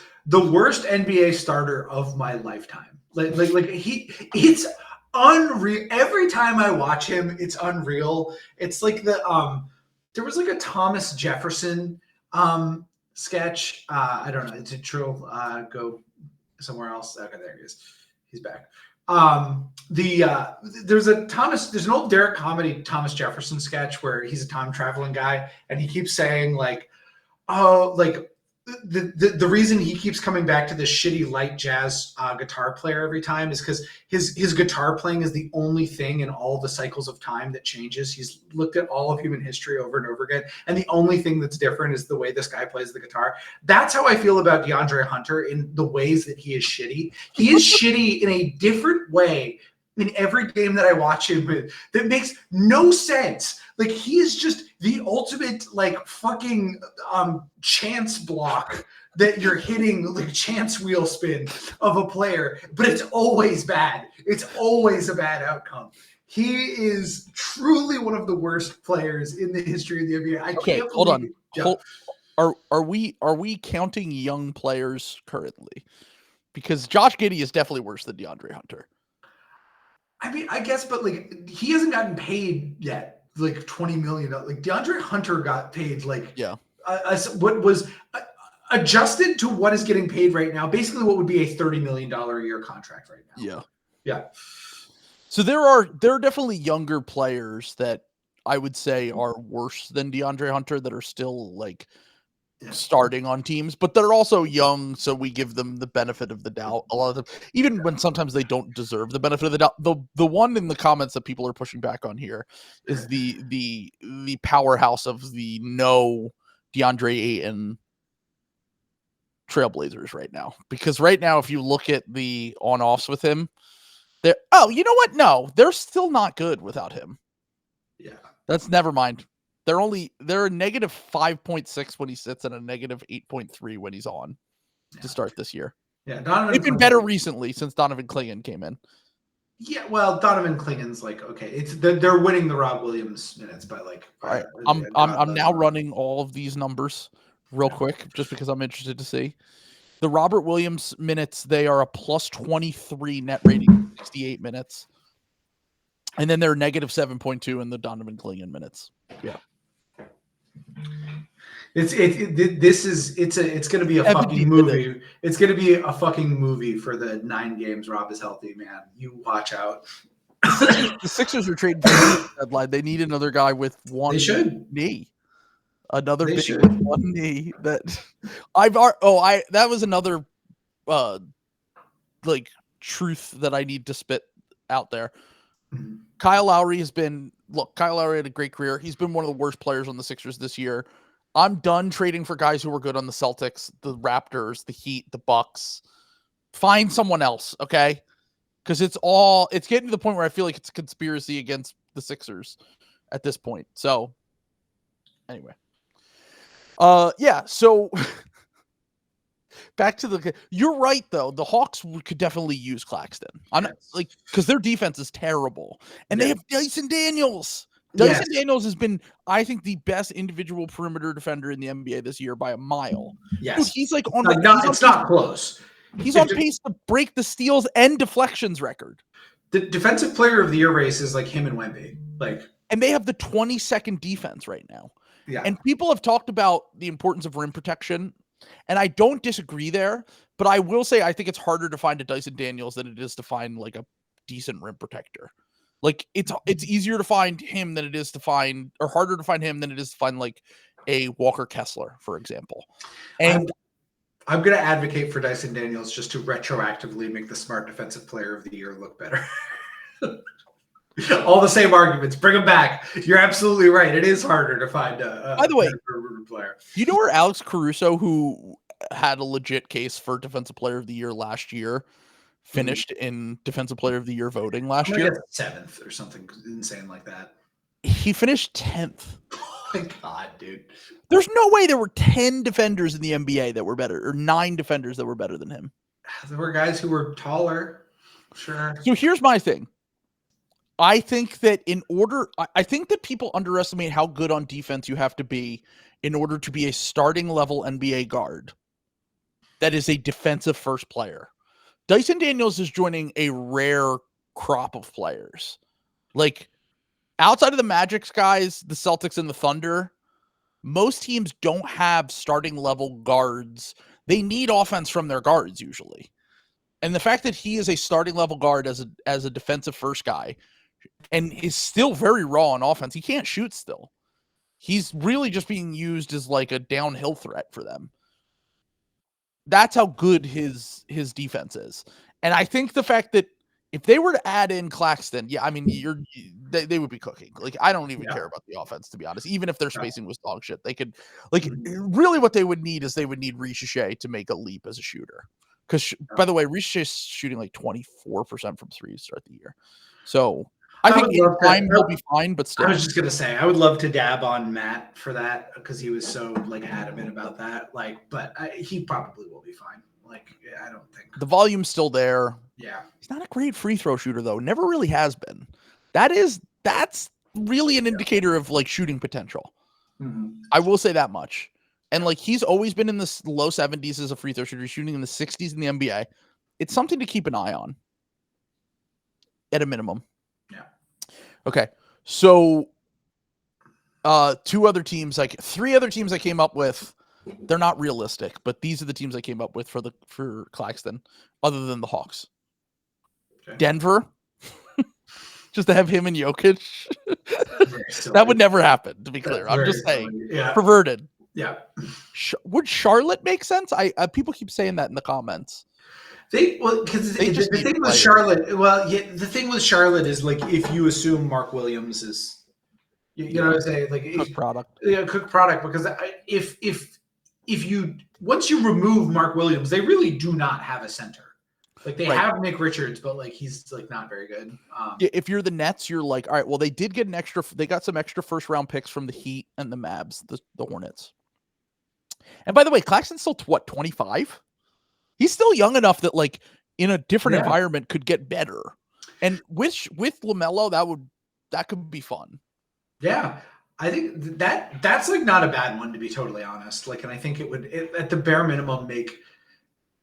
NBA starter of my lifetime. Like it's unreal. Every time I watch him, it's unreal. It's like there was like a Thomas Jefferson sketch. I don't know. Is it true? Go somewhere else. Okay, there he is. He's back. There's an old Derek comedy Thomas Jefferson sketch where he's a time traveling guy and he keeps saying like, oh, like the reason he keeps coming back to this shitty light jazz guitar player every time is because his guitar playing is the only thing in all the cycles of time that changes. He's looked at all of human history over and over again, and the only thing that's different is the way this guy plays the guitar. That's how I feel about DeAndre Hunter in the ways that he is shitty. He is shitty in a different way in every game that I watch him with that makes no sense. Like he is just the ultimate like fucking chance block that you're hitting like chance wheel spin of a player, but it's always bad. It's always a bad outcome. He is truly one of the worst players in the history of the NBA. Hold on. Are we counting young players currently? Because Josh Giddey is definitely worse than DeAndre Hunter. I mean, I guess, but like he hasn't gotten paid yet, like $20 million. Like DeAndre Hunter got paid, like what was adjusted to what is getting paid right now. Basically, what would be a $30 million a year contract right now. Yeah. So there are definitely younger players that I would say are worse than DeAndre Hunter that are still like starting on teams, but they're also young, so we give them the benefit of the doubt. A lot of them, even when sometimes they don't deserve the benefit of the doubt. The one in the comments that people are pushing back on here is the powerhouse of the no DeAndre Ayton Trailblazers right now. Because right now, if you look at the on-offs with him, they're you know what? No, they're still not good without him. Yeah. That's never mind. They're a negative 5.6 when he sits and a negative 8.3 when he's on to start this year. Yeah, they've been better recently since Donovan Clingan came in. Yeah, well, Donovan Clingan's like okay. They're winning the Rob Williams minutes by like. All right, I'm now running all of these numbers real quick just because I'm interested to see the Robert Williams minutes. They are a plus 23 net rating, 68 minutes, and then they're negative 7.2 in the Donovan Clingan minutes. Yeah. It's going to be a fucking movie. It's going to be a fucking movie for the 9 games Rob is healthy, man. You watch out. The Sixers are trading for the deadline. They need another guy with one knee. Another big with one knee that that was another like truth that I need to spit out there. Mm-hmm. Kyle Lowry had a great career. He's been one of the worst players on the Sixers this year. I'm done trading for guys who were good on the Celtics, the Raptors, the Heat, the Bucks. Find someone else, okay? Because it's getting to the point where I feel like it's a conspiracy against the Sixers at this point. So, anyway. So back to you're right though. The Hawks could definitely use Claxton. I'm not because their defense is terrible, and they have Dyson Daniels. Dyson Daniels has been, I think, the best individual perimeter defender in the NBA this year by a mile. Yes. Dude, he's like it's not close. He's on pace to break the steals and deflections record. The defensive player of the year race is like him and Wemby. And they have the 22nd defense right now. Yeah. And people have talked about the importance of rim protection. And I don't disagree there, but I will say I think it's harder to find a Dyson Daniels than it is to find like a decent rim protector. Like it's easier to find him than it is to find, or harder to find him than it is to find like a Walker Kessler, for example. And I'm going to advocate for Dyson Daniels just to retroactively make the smart defensive player of the year look better. All the same arguments. Bring them back. You're absolutely right. It is harder to find by the way, player. You know where Alex Caruso, who had a legit case for defensive player of the year last year, finished in defensive player of the year voting last year? 7th or something insane like that. He finished 10th. Oh my God, dude. There's no way there were 10 defenders in the NBA that were better, or 9 defenders that were better than him. There were guys who were taller. Sure. So here's my thing. I think that I think that people underestimate how good on defense you have to be in order to be a starting level NBA guard that is a defensive first player. Dyson Daniels is joining a rare crop of players. Like, outside of the Magic's guys, the Celtics and the Thunder, most teams don't have starting level guards. They need offense from their guards usually. And the fact that he is a starting level guard as a defensive first guy and is still very raw on offense, he can't shoot still. He's really just being used as like a downhill threat for them. That's how good his defense is. And I think the fact that if they were to add in Claxton, yeah, I mean, they would be cooking. Like, I don't even care about the offense, to be honest. Even if their spacing was dog shit, they could, like, really what they would need is they would need Richeche to make a leap as a shooter. Because, by the way, Richeche's shooting like 24% from three to start the year. So I think in time he'll be fine, but still. I was just going to say, I would love to dab on Matt for that because he was so like adamant about that. Like, but he probably will be fine. Like, I don't think the volume's still there. Yeah. He's not a great free throw shooter though. Never really has been. That's really an indicator of like shooting potential. Mm-hmm. I will say that much. And like, he's always been in the low 70s as a free throw shooter, shooting in the 60s in the NBA. It's something to keep an eye on at a minimum. Yeah. Okay. So, three other teams I came up with. They're not realistic, but these are the teams I came up with for Claxton, other than the Hawks. Okay. Denver, just to have him and Jokic. That would never happen, to be clear. I'm just saying, perverted. Yeah. Would Charlotte make sense? People keep saying that in the comments. Because the thing with Charlotte, the thing with Charlotte is like if you assume Mark Williams is, you know what I'm saying, like cook product. Yeah, cook product. Because if you once you remove Mark Williams, they really do not have a center. Like they have Nick Richards, but like he's like not very good. If you're the Nets, you're like, all right, well, they did get they got some extra first round picks from the Heat and the Mavs, the Hornets. And by the way, Claxton's still 25? He's still young enough that like in a different environment could get better. And with LaMelo, that could be fun. Yeah. I think that's like not a bad one, to be totally honest. Like, and I think it would at the bare minimum make,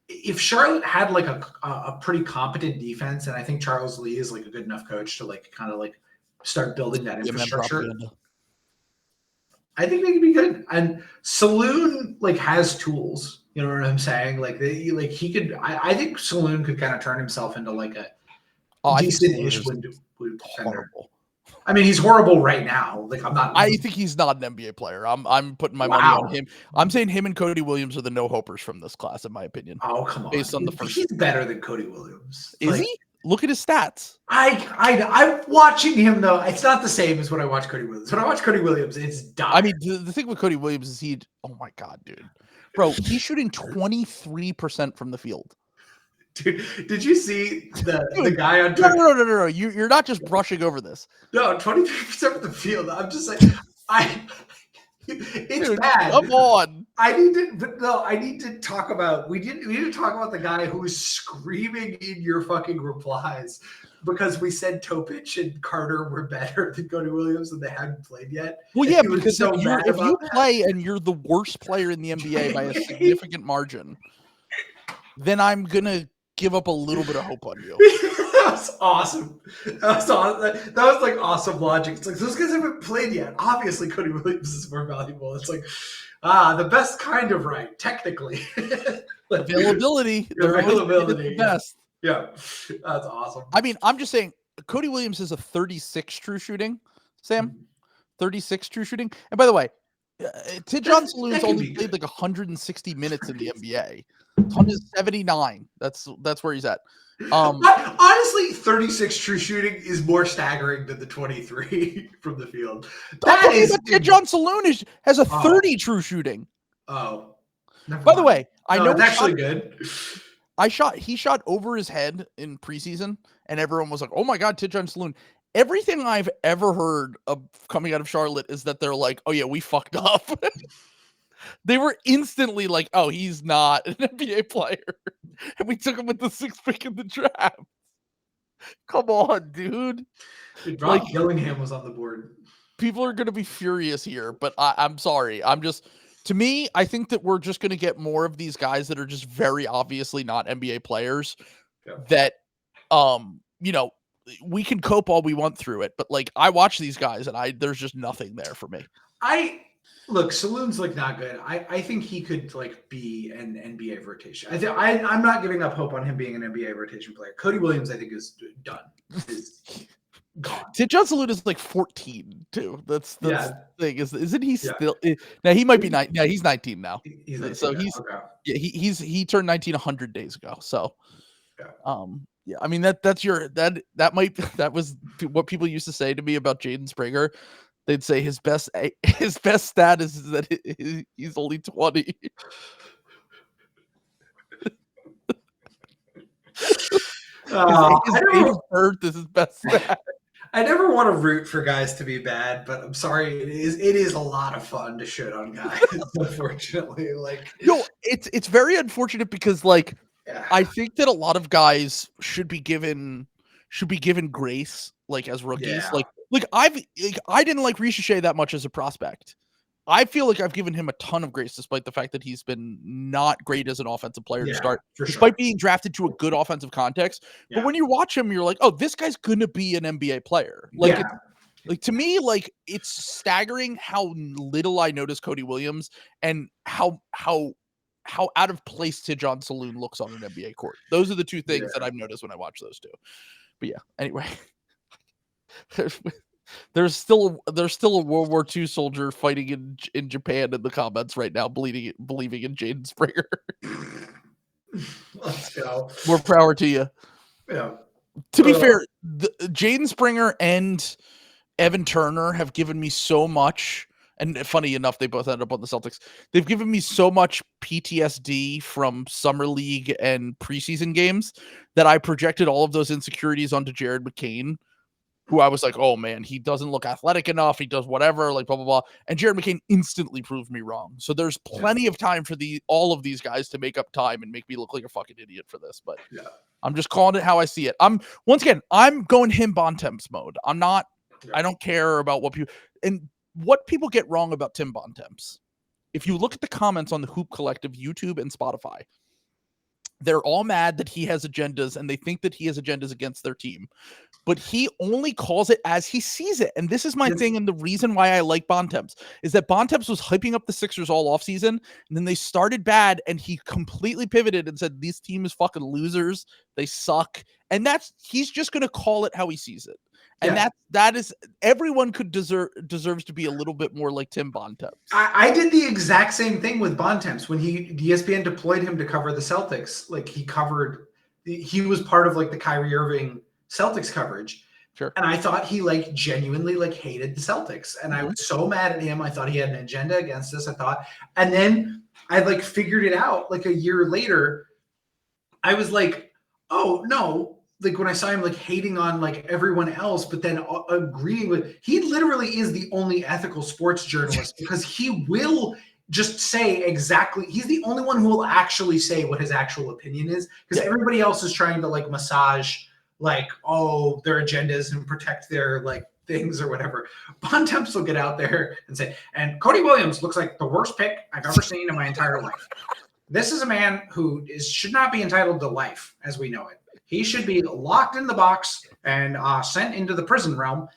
if Charlotte had like a pretty competent defense, and I think Charles Lee is like a good enough coach to like kind of like start building that infrastructure. I think they could be good. And Saloon like has tools. You know what I'm saying? Like he could. I think Saloon could kind of turn himself into like a decent-ish defender. I mean, he's horrible right now. Like I think he's not an NBA player. I'm putting my money on him. I'm saying him and Cody Williams are the no-hopers from this class, in my opinion. Oh, come on. Based on the first, he's better than Cody Williams. Is he? Look at his stats. I'm watching him though. It's not the same as when I watch Cody Williams. When I watch Cody Williams, it's dire. I mean, the thing with Cody Williams is oh my God, dude. Bro, he's shooting 23% from the field. Dude, did you see the guy on Twitter? No. You're not just brushing over this. No, 23% from the field. I'm just like, it's dude, bad. Come on. I need to talk about. We need to talk about the guy who is screaming in your fucking replies because we said Topic and Carter were better than Cody Williams and they hadn't played yet. Well, yeah, because if you play and you're the worst player in the NBA by a significant margin, then I'm gonna give up a little bit of hope on you. That was awesome. That was like awesome logic. It's like those guys haven't played yet. Obviously, Cody Williams is more valuable. It's like the best kind of right, technically. Availability. They're the best. Yeah, that's awesome. I mean, I'm just saying, Cody Williams is a 36 true shooting, Sam. 36 true shooting. And by the way, Tidjon Saloon's only played like 160 minutes in the NBA. 179. That's where he's at. Honestly, 36 true shooting is more staggering than the 23 from the field. That is Tidjon Saloon has a 30 true shooting. Oh. By the way, I know it's actually good. He shot over his head in preseason, and everyone was like, "Oh my God, Tidjon Saloon." Everything I've ever heard of coming out of Charlotte is that they're like, "Oh yeah, we fucked up." They were instantly like, "Oh, he's not an NBA player," and we took him with the 6th pick in the draft. Come on, dude. Rob Gillingham was on the board. People are going to be furious here, but I'm sorry. To me, I think that we're just going to get more of these guys that are just very obviously not NBA players. Yeah. That, we can cope all we want through it, but like I watch these guys and there's just nothing there for me. Look, Saloon's like not good. I think he could like be an NBA rotation. I'm not giving up hope on him being an NBA rotation player. Cody Williams, I think, is done. Is gone. Tidjon Saloon is like 14 too. That's the thing. Isn't he still? Now he might be 9. Yeah, he's 19 now. He's 19 so now. he's okay. he turned 19 100 days ago. So yeah. I mean that was what people used to say to me about Jaden Springer. They'd say his best stat is that he's only 20. His birth is his best stat. I never want to root for guys to be bad, but I'm sorry, it is a lot of fun to shit on guys. Unfortunately, it's very unfortunate because I think that a lot of guys should be given grace as rookies. Yeah. I didn't like Richeche that much as a prospect. I feel like I've given him a ton of grace despite the fact that he's been not great as an offensive player to start, despite being drafted to a good offensive context. Yeah. But when you watch him, you're like, oh, this guy's going to be an NBA player. To me, it's staggering how little I notice Cody Williams and how out of place Tidjon Saloon looks on an NBA court. Those are the two things that I've noticed when I watch those two. But yeah, anyway. There's still a World War II soldier fighting in Japan in the comments right now, believing in Jaden Springer. Let's go. More power to you. Yeah. To be fair, Jaden Springer and Evan Turner have given me so much, and funny enough, they both ended up on the Celtics. They've given me so much PTSD from summer league and preseason games that I projected all of those insecurities onto Jared McCain, who I was like, oh man, he doesn't look athletic enough. He does whatever, blah, blah, blah. And Jared McCain instantly proved me wrong. So there's plenty of time for all of these guys to make up time and make me look like a fucking idiot for this. But I'm just calling it how I see it. I'm going him Bontemps mode. I don't care about what people get wrong about Tim Bontemps. If you look at the comments on the Hoop Collective, YouTube, and Spotify, they're all mad that he has agendas and they think that he has agendas against their team. But he only calls it as he sees it. And this is my thing. And the reason why I like Bontemps is that Bontemps was hyping up the Sixers all offseason. And then they started bad and he completely pivoted and said, this team is fucking losers. They suck. And he's just going to call it how he sees it. And that is everyone deserves to be a little bit more like Tim Bontemps. I did the exact same thing with Bontemps when ESPN deployed him to cover the Celtics. He was part of the Kyrie Irving Celtics coverage. Sure. And I thought he genuinely hated the Celtics. And I was so mad at him. I thought he had an agenda against us. And then I figured it out a year later. I was like, oh no. When I saw him hating on everyone else, but then agreeing with, he literally is the only ethical sports journalist because he will just say exactly, he's the only one who will actually say what his actual opinion is because everybody else is trying to massage like, oh, their agendas and protect their like things or whatever. Bontemps will get out there and say, and Cody Williams looks like the worst pick I've ever seen in my entire life. This is a man who should not be entitled to life as we know it. He should be locked in the box and sent into the prison realm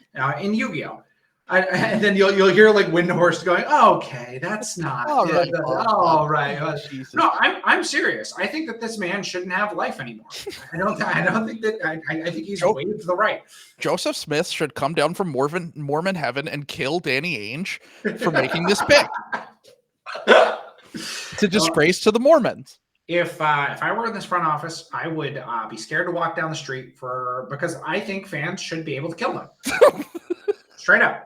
in Yu-Gi-Oh! And then you'll hear like Windhorst going, okay, that's not all right. All right. No, I'm serious. I think that this man shouldn't have life anymore. I don't think that. I think he's waived the right. Joseph Smith should come down from Mormon heaven and kill Danny Ainge for making this pick. It's a disgrace to the Mormons. If I were in this front office, I would be scared to walk down the street because I think fans should be able to kill them. Straight up.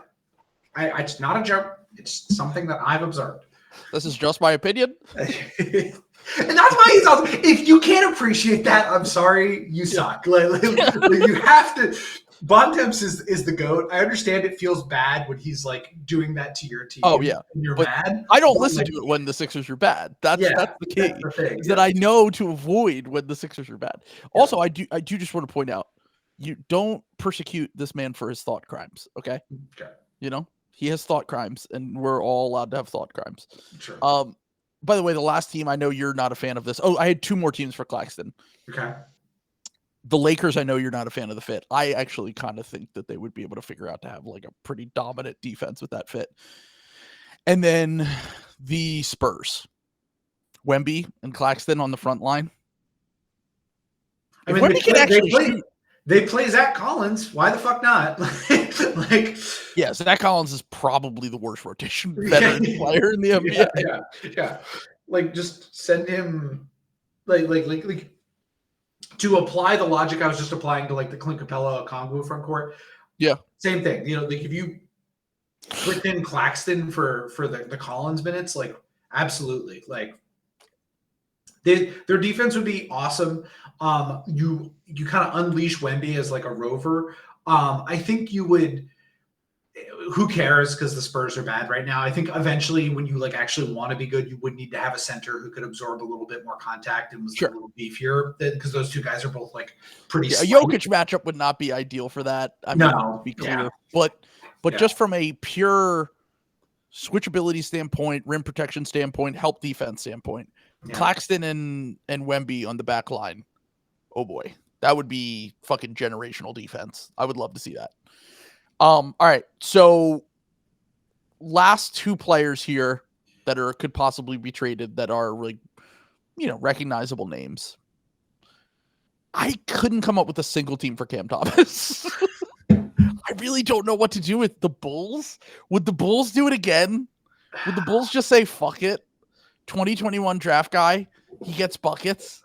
It's not a joke. It's something that I've observed. This is just my opinion. And that's why he's also, if you can't appreciate that, I'm sorry, you suck. You have to. Bontemps is the GOAT. I understand it feels bad when he's like doing that to your team. Oh yeah, and you're mad. I don't listen to it when the Sixers are bad. That's the key. That's the thing, is that I know to avoid when the Sixers are bad. Also, I do just want to point out, you don't persecute this man for his thought crimes. Okay. You know, he has thought crimes, and we're all allowed to have thought crimes. Sure. By the way, the last team, I know you're not a fan of this. Oh, I had two more teams for Claxton. Okay. The Lakers, I know you're not a fan of the fit. I actually kind of think that they would be able to figure out to have like a pretty dominant defense with that fit. And then the Spurs, Wemby and Claxton on the front line. I mean, they play Zach Collins. Why the fuck not? Yeah, Zach Collins is probably the worst rotation veteran player in the NBA. Yeah. Like, just send him like to apply the logic I was just applying to like the Clint Capella Okongwu front court. Yeah. Same thing. You know, like if you put in Claxton for the Collins minutes, like absolutely. Like their defense would be awesome. You kind of unleash Wemby as like a rover. I think you would. Who cares? Because the Spurs are bad right now. I think eventually, when you like actually want to be good, you would need to have a center who could absorb a little bit more contact and was a little beefier. Because those two guys are both like pretty. Yeah, a Jokic matchup would not be ideal for that. I mean, to be clear, but just from a pure switchability standpoint, rim protection standpoint, help defense standpoint, Claxton and Wemby on the back line. Oh boy, that would be fucking generational defense. I would love to see that. All right. So last two players here that could possibly be traded that are really, recognizable names. I couldn't come up with a single team for Cam Thomas. I really don't know what to do with the Bulls. Would the Bulls do it again? Would the Bulls just say, fuck it? 2021 draft guy. He gets buckets.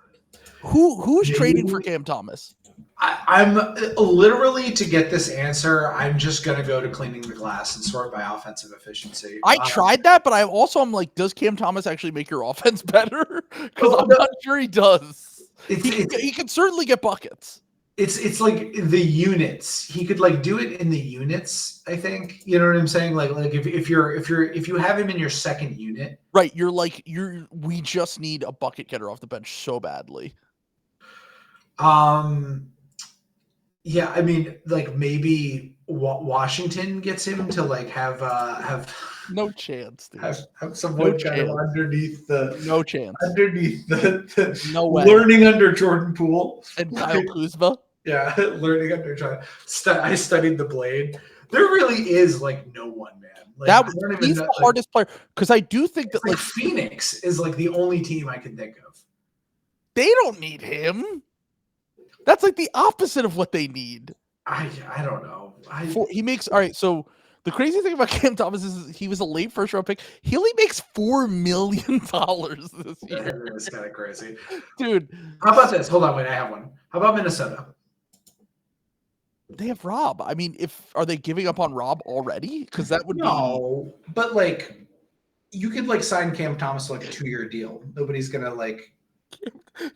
Who's trading for Cam Thomas? I'm literally, to get this answer, I'm just going to go to cleaning the glass and sort by offensive efficiency. I tried that, but I'm like, does Cam Thomas actually make your offense better? Because I'm not sure he does. He can certainly get buckets. It's like the units. He could like do it in the units, I think. You know what I'm saying? Like if you have him in your second unit. Right, we just need a bucket getter off the bench so badly. Yeah, I mean, like maybe Washington gets him to like have no chance, dude. Have someone kind of underneath the no way. Learning under Jordan Poole and Kyle Kuzma. Yeah, learning under Jordan. I studied the Blade. There really is like no one, man. Like, he's the hardest player because I do think that like Phoenix is like the only team I can think of. They don't need him. That's like the opposite of what they need. I don't know. He makes all right. So the crazy thing about Cam Thomas is he was a late first round pick. He only makes $4 million this year. It's kind of crazy, dude. How about this? Hold on, wait. I have one. How about Minnesota? They have Rob. I mean, are they giving up on Rob already? Because that would no. But like, you could like sign Cam Thomas to like a 2-year deal. Nobody's gonna like.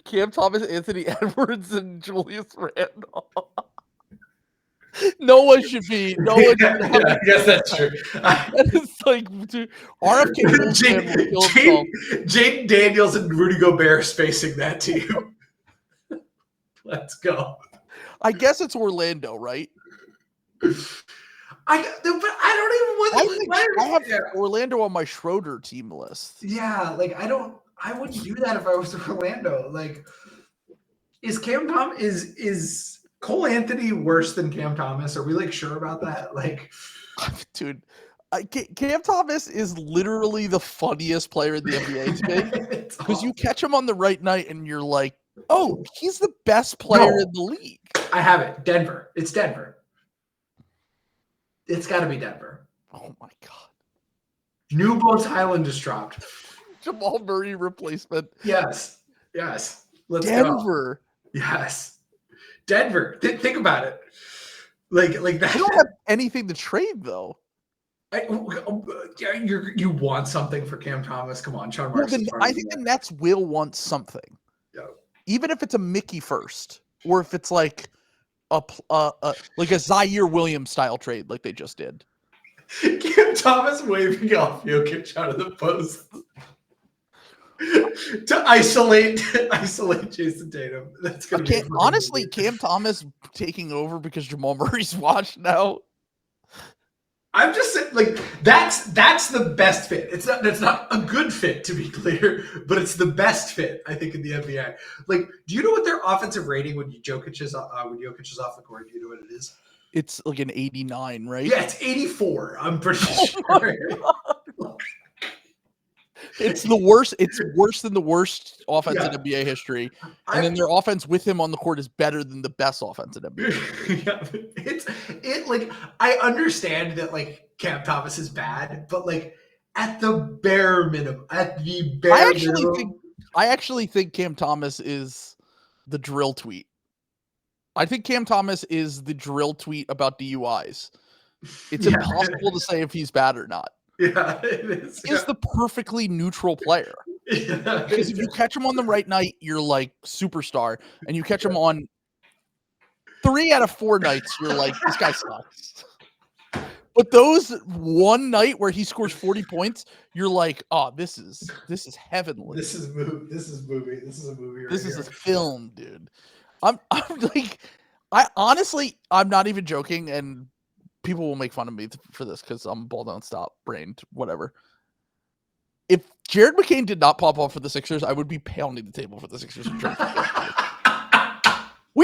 Cam Thomas, Anthony Edwards, and Julius Randle. No one should be. No one. I guess that's true. That is like, dude, RFK. Jaden Daniels and Rudy Gobert spacing that team. Let's go. I guess it's Orlando, right? I don't even want. I have Orlando on my Schroder team list. Yeah, like I wouldn't do that if I was Orlando. Like, is Cole Anthony worse than Cam Thomas? Are we like sure about that? Like, dude, Cam Thomas is literally the funniest player in the NBA to me because you catch him on the right night and you're like, oh, he's the best player in the league. I have it. Denver. It's Denver. It's got to be Denver. Oh my god. New Bones Highland just dropped. Jamal Murray replacement. Yes. Yes. Let's Denver. Go. Yes. Denver. Think about it. Like that. I don't have anything to trade though. You want something for Cam Thomas? Come on, Sean Marks. I think the Nets will want something. Yeah. Even if it's a Mickey first, or if it's like a Zaire Williams style trade like they just did. Cam Thomas waving off Jokic out of the post to isolate Jason Tatum. That's gonna be honestly Cam Thomas taking over because Jamal Murray's washed now. I'm just saying, like that's the best fit. That's not a good fit, to be clear, but it's the best fit, I think, in the NBA. Like, do you know what their offensive rating when Jokic is off the court? Do you know what it is? It's like an 89, right? Yeah, it's 84. I'm pretty sure. It's the worst. It's worse than the worst offense in NBA history. And then their offense with him on the court is better than the best offense in NBA. Yeah, like I understand that like Cam Thomas is bad, but like at the bare minimum, I actually think Cam Thomas is the drill tweet. I think Cam Thomas is the drill tweet about DUIs. It's impossible to say if he's bad or not. Yeah, it is. He's the perfectly neutral player. Yeah, because if you catch him on the right night, you're like superstar. And you catch him on 3 out of 4 nights, you're like, this guy sucks. But those one night where he scores 40 points, you're like, oh, this is heavenly. This is a movie. This is a movie. This is a film, dude. I'm like, I'm not even joking, and people will make fun of me for this because I'm ball don't stop brained, whatever. If Jared McCain did not pop off for the Sixers, I would be pounding the table for the Sixers. We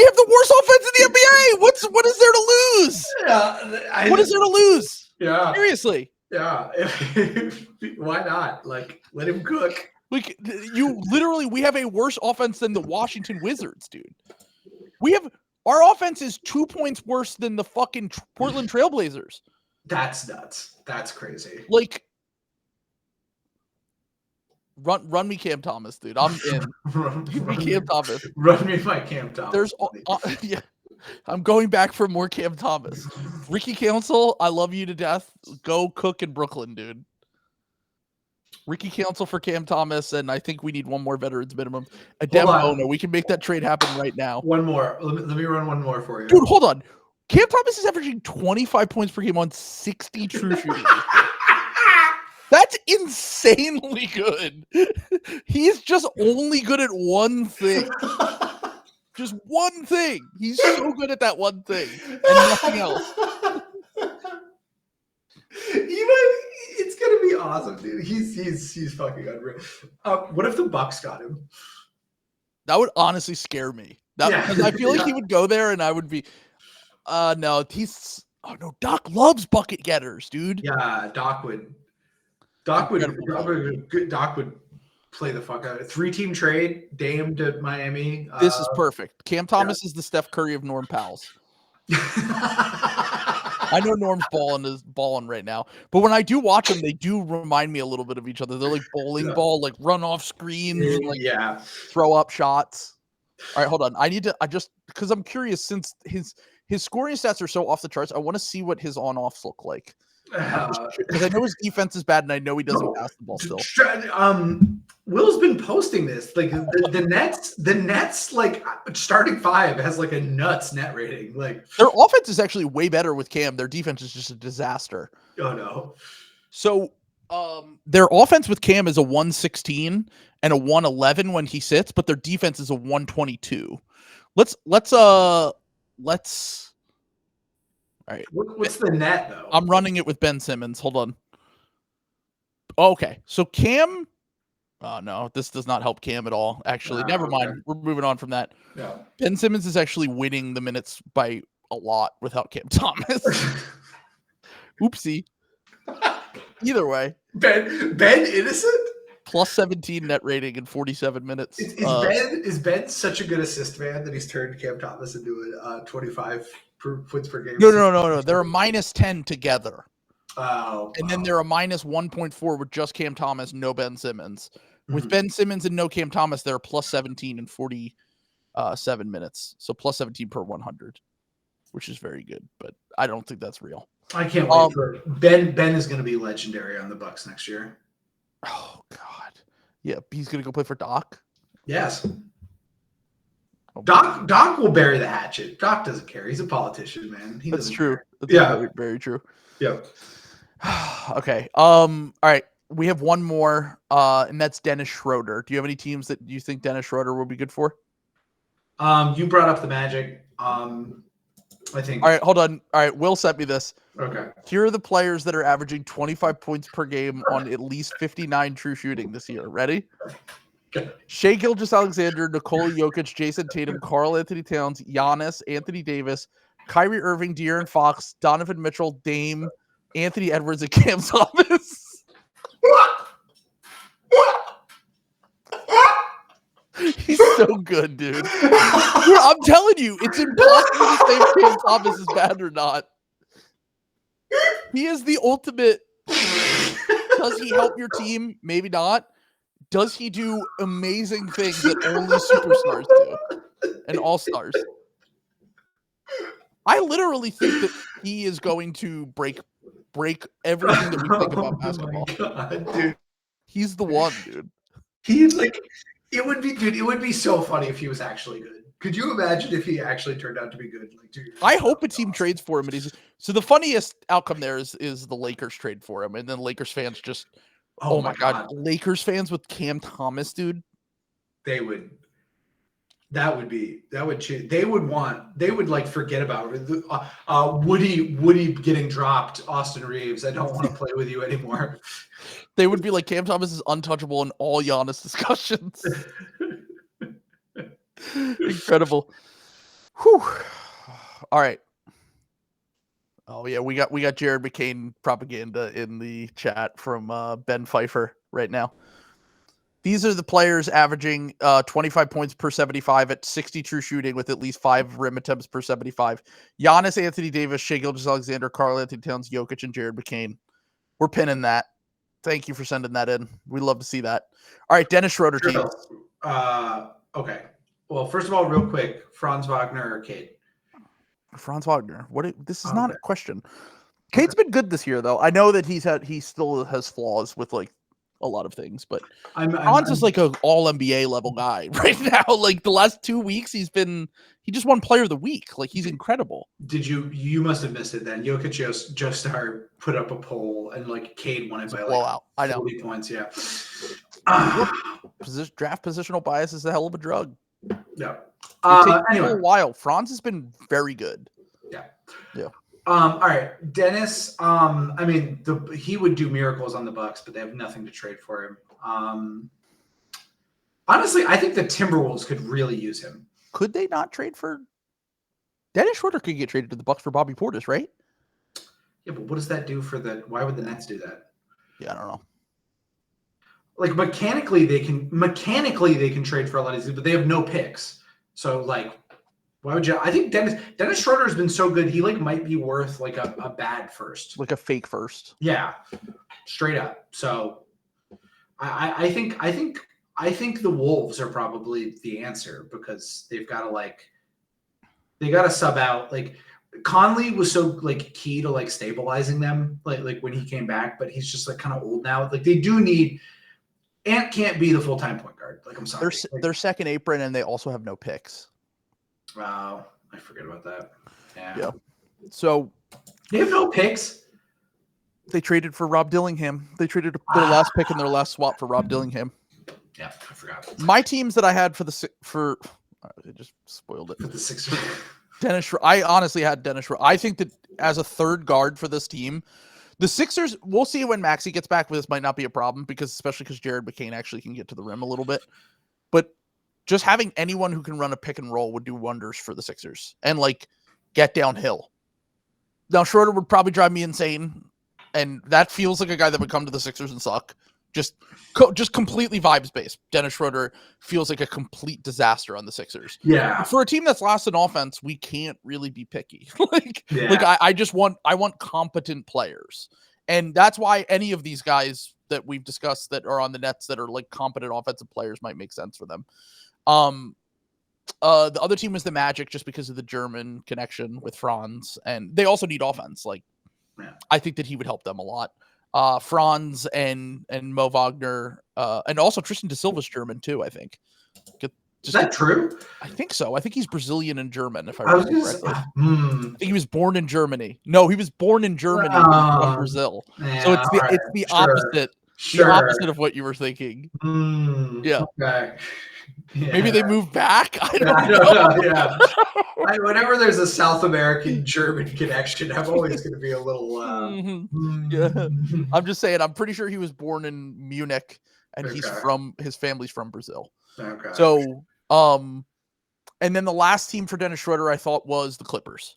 have the worst offense in the NBA. What is there to lose? Yeah, what is there to lose? Yeah, seriously. Yeah, why not? Like, let him cook. Like, we have a worse offense than the Washington Wizards, dude. Our offense is 2 points worse than the fucking Portland Trailblazers. That's nuts. That's crazy. Like, run me Cam Thomas, dude. I'm in. Run me Cam Thomas. Run me my Cam Thomas. Yeah. I'm going back for more Cam Thomas. Ricky Council, I love you to death. Go cook in Brooklyn, dude. Ricky Council for Cam Thomas, and I think we need one more veterans minimum. We can make that trade happen right now. One more. Let me run one more for you. Dude, hold on. Cam Thomas is averaging 25 points per game on 60 true shooters. That's insanely good. He's just only good at one thing. Just one thing. He's so good at that one thing and nothing else. It's gonna be awesome, dude. He's fucking unreal. What if the Bucks got him? That would honestly scare me. Because I feel like he would go there, and I would be. No, Doc loves bucket getters, dude. Yeah, Doc would play the fuck out of it. 3-team trade, Dame to Miami. This is perfect. Cam Thomas is the Steph Curry of Norm Powell's. I know Norm's balling right now, but when I do watch them, they do remind me a little bit of each other. They're like bowling ball, like run off screens, and like throw up shots. All right, hold on. Because I'm curious, since his scoring stats are so off the charts, I want to see what his on-offs look like. Because I know his defense is bad, and I know he doesn't pass the ball still. Will's been posting this. Like the Nets, like starting 5 has like a nuts net rating. Like their offense is actually way better with Cam. Their defense is just a disaster. Oh no. So their offense with Cam is a 116 and a 111 when he sits, but their defense is a 122. Let's let's. All right. What's the net though? I'm running it with Ben Simmons. Hold on. Okay, so Cam. Oh no, this does not help Cam at all. Actually, never mind. Okay. We're moving on from that. Yeah. Ben Simmons is actually winning the minutes by a lot without Cam Thomas. Oopsie. Either way, Ben innocent. plus 17 net rating in 47 minutes. Is Ben such a good assist man that he's turned Cam Thomas into a 25 points per game? No. They're a minus 10 together. Oh, and then they're a minus 1.4 with just Cam Thomas, no Ben Simmons. With Ben Simmons and no Cam Thomas, they're plus 17 in 47 minutes. So plus 17 per 100, which is very good. But I don't think that's real. I can't wait for Ben. Ben is going to be legendary on the Bucks next year. Oh God, yeah, he's going to go play for Doc. Yes. Doc will bury the hatchet. Doc doesn't care. He's a politician, man. That's true. That's very, very true. Yeah. Okay. All right. We have one more, and that's Dennis Schroder. Do you have any teams that you think Dennis Schroder will be good for? You brought up the Magic. I think. All right, hold on. All right, Will sent me this. Okay. Here are the players that are averaging 25 points per game on at least 59 true shooting this year. Ready? Okay. Shai Gilgeous-Alexander, Nikola Jokic, Jason Tatum, Karl Anthony Towns, Giannis, Anthony Davis, Kyrie Irving, De'Aaron Fox, Donovan Mitchell, Dame, Anthony Edwards, and Cam Thomas. He's so good, dude. I'm telling you, it's impossible to say if Cam Thomas is bad or not. He is the ultimate. Does he help your team? Maybe not. Does he do amazing things that only superstars do and all-stars? I literally think that he is going to break everything that we think about basketball. God, dude. He's the one, dude. He's like, it would be so funny if he was actually good. Could you imagine if he actually turned out to be good? Like, dude, I hope a team trades for him. And so the funniest outcome there is the Lakers trade for him, and then Lakers fans just, oh my God, Lakers fans with Cam Thomas, dude. They would. They would like forget about it. Woody getting dropped, Austin Reeves. I don't want to play with you anymore. They would be like, Cam Thomas is untouchable in all Giannis discussions. Incredible. Whew. All right. Oh yeah, we got Jared McCain propaganda in the chat from Ben Pfeiffer right now. These are the players averaging 25 points per 75 at 60 true shooting with at least 5 rim attempts per 75. Giannis, Anthony Davis, Shai Gilgeous-Alexander, Karl Anthony Towns, Jokic, and Jared McCain. We're pinning that. Thank you for sending that in. We love to see that. All right, Dennis Schroder team. Okay. Well, first of all, real quick, Franz Wagner or Cade? Franz Wagner. This is not a question. Cade's been good this year, though. I know that he still has flaws with like a lot of things, but Franz is like an all NBA level guy right now. Like the last 2 weeks, he just won Player of the Week. Like he's incredible. You must have missed it then. Jokic Joestar put up a poll and like Cade won it by blowout. Like 40 points. Yeah. Draft positional bias is a hell of a drug. Yeah. Anyway, a while. Franz has been very good. Yeah. Yeah. All right, Dennis. I mean, he would do miracles on the Bucks, but they have nothing to trade for him. Honestly, I think the Timberwolves could really use him. Could they not trade for Dennis Schroder? Could get traded to the Bucks for Bobby Portis, right? Yeah, but what does that do for why would the Nets do that? Yeah, I don't know. Like mechanically they can trade for a lot of these, but they have no picks. So like, why would you? I think Dennis Schroder has been so good. He like might be worth like a bad first, like a fake first. Yeah, straight up. So I think the Wolves are probably the answer because they got to sub out. Like Conley was so like key to like stabilizing them like when he came back, but he's just like kind of old now. Like they do need. Ant can't be the full-time point guard. Like I'm sorry, they're second apron and they also have no picks. Wow, I forget about that. Yeah. So they have no picks. They traded for Rob Dillingham. They traded their last pick and their last swap for Rob Dillingham. Yeah, I forgot. My teams that I had I just spoiled it. For the Sixers. I honestly had Dennis Schroder. I think that as a third guard for this team, the Sixers, we'll see when Maxey gets back, but this might not be a problem especially because Jared McCain actually can get to the rim a little bit. But just having anyone who can run a pick and roll would do wonders for the Sixers and get downhill. Now Schroeder would probably drive me insane, and that feels like a guy that would come to the Sixers and suck. Just completely vibes based. Dennis Schroeder feels like a complete disaster on the Sixers. Yeah. For a team that's last in offense, we can't really be picky. I want competent players. And that's why any of these guys that we've discussed that are on the Nets that are competent offensive players might make sense for them. The other team was the Magic just because of the German connection with Franz, and they also need offense. I think that he would help them a lot. Franz and Mo Wagner, and also Tristan da Silva's German too, I think. Is that true? I think so. I think he's Brazilian and German, if I remember correctly. I think he was born in Germany. No, he was born in Germany from Brazil. Yeah, so it's the opposite. Sure. The opposite of what you were thinking. Yeah. Okay. Yeah. Maybe they moved back. I don't know. Yeah. Whenever there's a South American German connection, I'm always going to be a little. Yeah. I'm just saying. I'm pretty sure he was born in Munich, and his family's from Brazil. Okay. So, and then the last team for Dennis Schroeder, I thought, was the Clippers.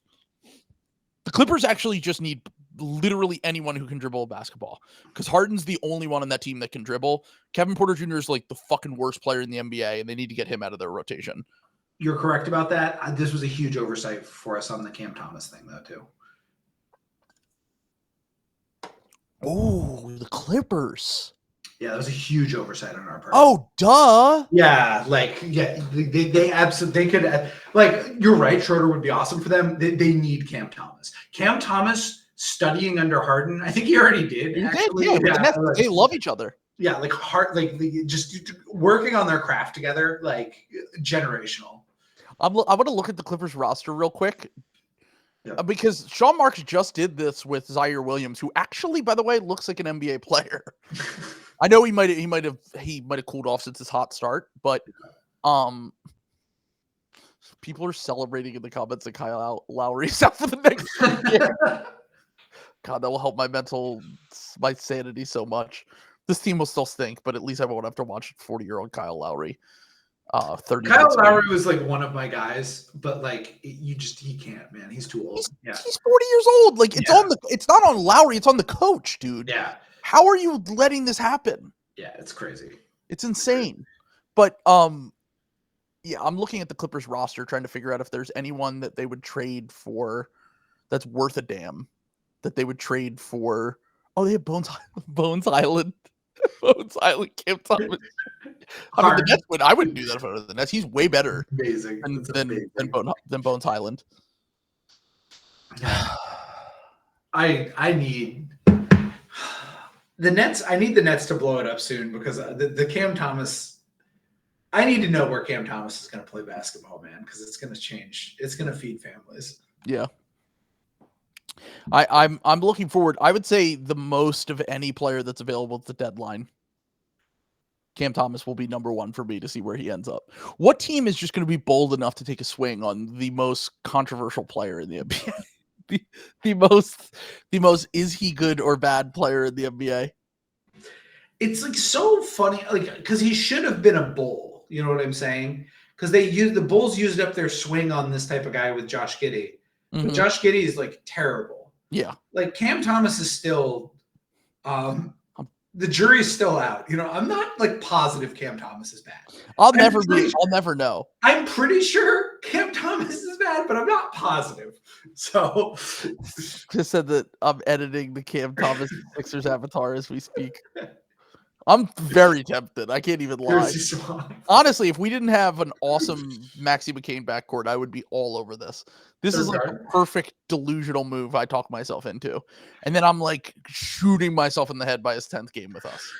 The Clippers actually just need literally anyone who can dribble a basketball, because Harden's the only one on that team that can dribble. Kevin Porter Jr. is the fucking worst player in the NBA, and they need to get him out of their rotation. You're correct about that. This was a huge oversight for us on the Cam Thomas thing, though, too. Oh, the Clippers. Yeah, that was a huge oversight on our part. Oh, duh. Yeah, they absolutely, they could, you're right, Schroeder would be awesome for them. They need Cam Thomas. Cam Thomas studying under Harden, I think he already did. They love each other. Yeah, just working on their craft together, generational. I want to look at the Clippers roster real quick. Yeah. Because Sean Marks just did this with Zaire Williams, who actually, by the way, looks like an NBA player. I know he might have cooled off since his hot start, but people are celebrating in the comments that Kyle Lowry's out for the next year. God, that will help my sanity so much. This team will still stink, but at least I won't have to watch 40-year-old Kyle Lowry. 30. Kyle Lowry was one of my guys, but he can't, man. He's too old. He's 40 years old. It's not on Lowry, it's on the coach, dude. Yeah. How are you letting this happen? Yeah, it's crazy. It's insane. But I'm looking at the Clippers roster trying to figure out if there's anyone that they would trade for that's worth a damn. That they would trade for. Oh, they have Bones Island. Bones Island, Cam Thomas. The Nets would. I wouldn't do that for the Nets. He's way better. Amazing. Than Bones Island. I need the Nets. I need the Nets to blow it up soon, because the Cam Thomas. I need to know where Cam Thomas is going to play basketball, man, because it's going to change. It's going to feed families. Yeah. I'm looking forward. I would say the most of any player that's available at the deadline, Cam Thomas will be number one for me to see where he ends up. What team is just going to be bold enough to take a swing on the most controversial player in the NBA? the most is he good or bad player in the NBA? It's so funny, because he should have been a Bull. You know what I'm saying? Because the Bulls used up their swing on this type of guy with Josh Giddey. Mm-hmm. But Josh Giddey is terrible. Yeah. Cam Thomas is still, the jury's still out. I'm not positive Cam Thomas is bad. I'll never know. I'm pretty sure Cam Thomas is bad, but I'm not positive. So just said that I'm editing the Cam Thomas Sixers avatar as we speak. I'm very tempted. I can't even lie. Honestly, if we didn't have an awesome Maxey McCain backcourt, I would be all over this. This is a perfect delusional move I talk myself into. And then I'm shooting myself in the head by his 10th game with us.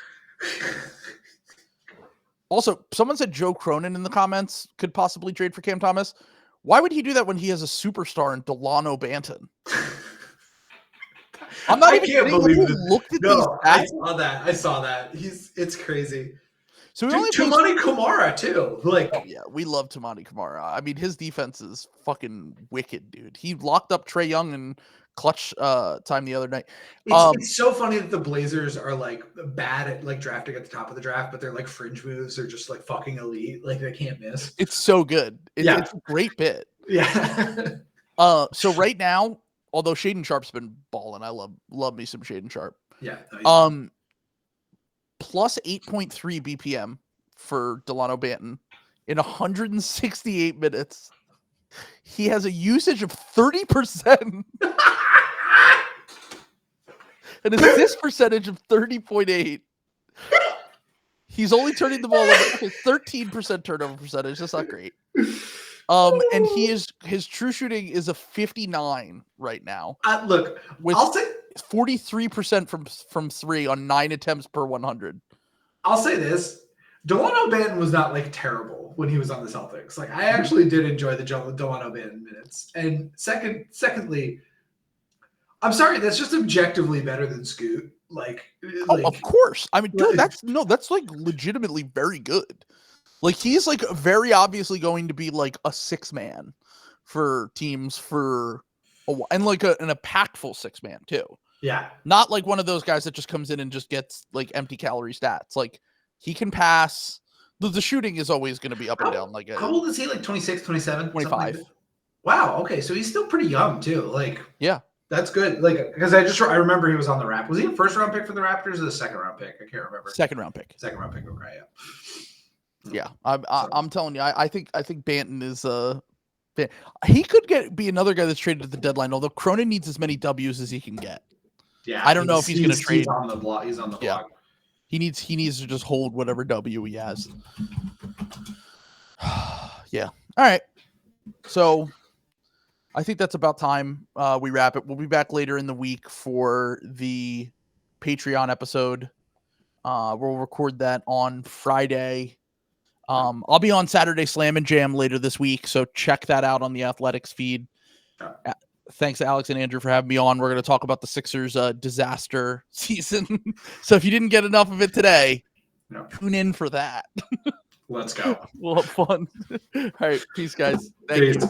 Also, someone said Joe Cronin in the comments could possibly trade for Cam Thomas. Why would he do that when he has a superstar in Delano Banton? I can't believe it. No, I saw that. It's crazy. So we Dude, only Toumani Camara too. Like, oh, yeah, we love Toumani Camara. I mean, his defense is fucking wicked, dude. He locked up Trae Young in clutch time the other night. It's so funny that the Blazers are like bad at like drafting at the top of the draft, but they're like fringe moves are just like fucking elite. Like they can't miss. It's so good. It's a great bit. Yeah. So right now, although Shaedon Sharp's been balling, I love me some Shaedon Sharp. Yeah. Plus 8.3 BPM for Delano Banton in 168 minutes. He has a usage of 30%. An assist percentage of 30.8. He's only turning the ball over 13% turnover percentage. That's not great. And his true shooting is a 59 right now. Look, with I'll say 43% from 3 on 9 attempts per 100. I'll say this. Delano Banton was not like terrible when he was on the Celtics. Like I actually did enjoy the Delano Banton minutes. And secondly, I'm sorry, that's just objectively better than Scoot. Like, of course. I mean, dude, that's like legitimately very good. Like he's like very obviously going to be like a 6-man for teams for a while, and like an impactful 6-man too. Yeah. Not like one of those guys that just comes in and just gets like empty calorie stats. Like he can pass. The shooting is always going to be up and down. Like how old is he? Like 26, 27? 25. Like wow. Okay. So he's still pretty young too. Like, yeah. That's good. Like, because I remember he was on the Raptors. Was he a first round pick for the Raptors or the second round pick? I can't remember. Second round pick. Second round pick. Okay, yeah. I'm telling you, I think Banton is he could be another guy that's traded at the deadline. Although Cronin needs as many W's as he can get. Yeah, I don't know if he's going to trade. He's on the block. He's on the block. He needs to just hold whatever W he has. Yeah. All right. So I think that's about time we wrap it. We'll be back later in the week for the Patreon episode. We'll record that on Friday. I'll be on Saturday Slam and Jam later this week, so check that out on the Athletics feed. Thanks to Alex and Andrew for having me on. We're going to talk about the Sixers' disaster season. So if you didn't get enough of it today, tune in for that. Let's go. We'll have fun. All right. Peace, guys. Thank you.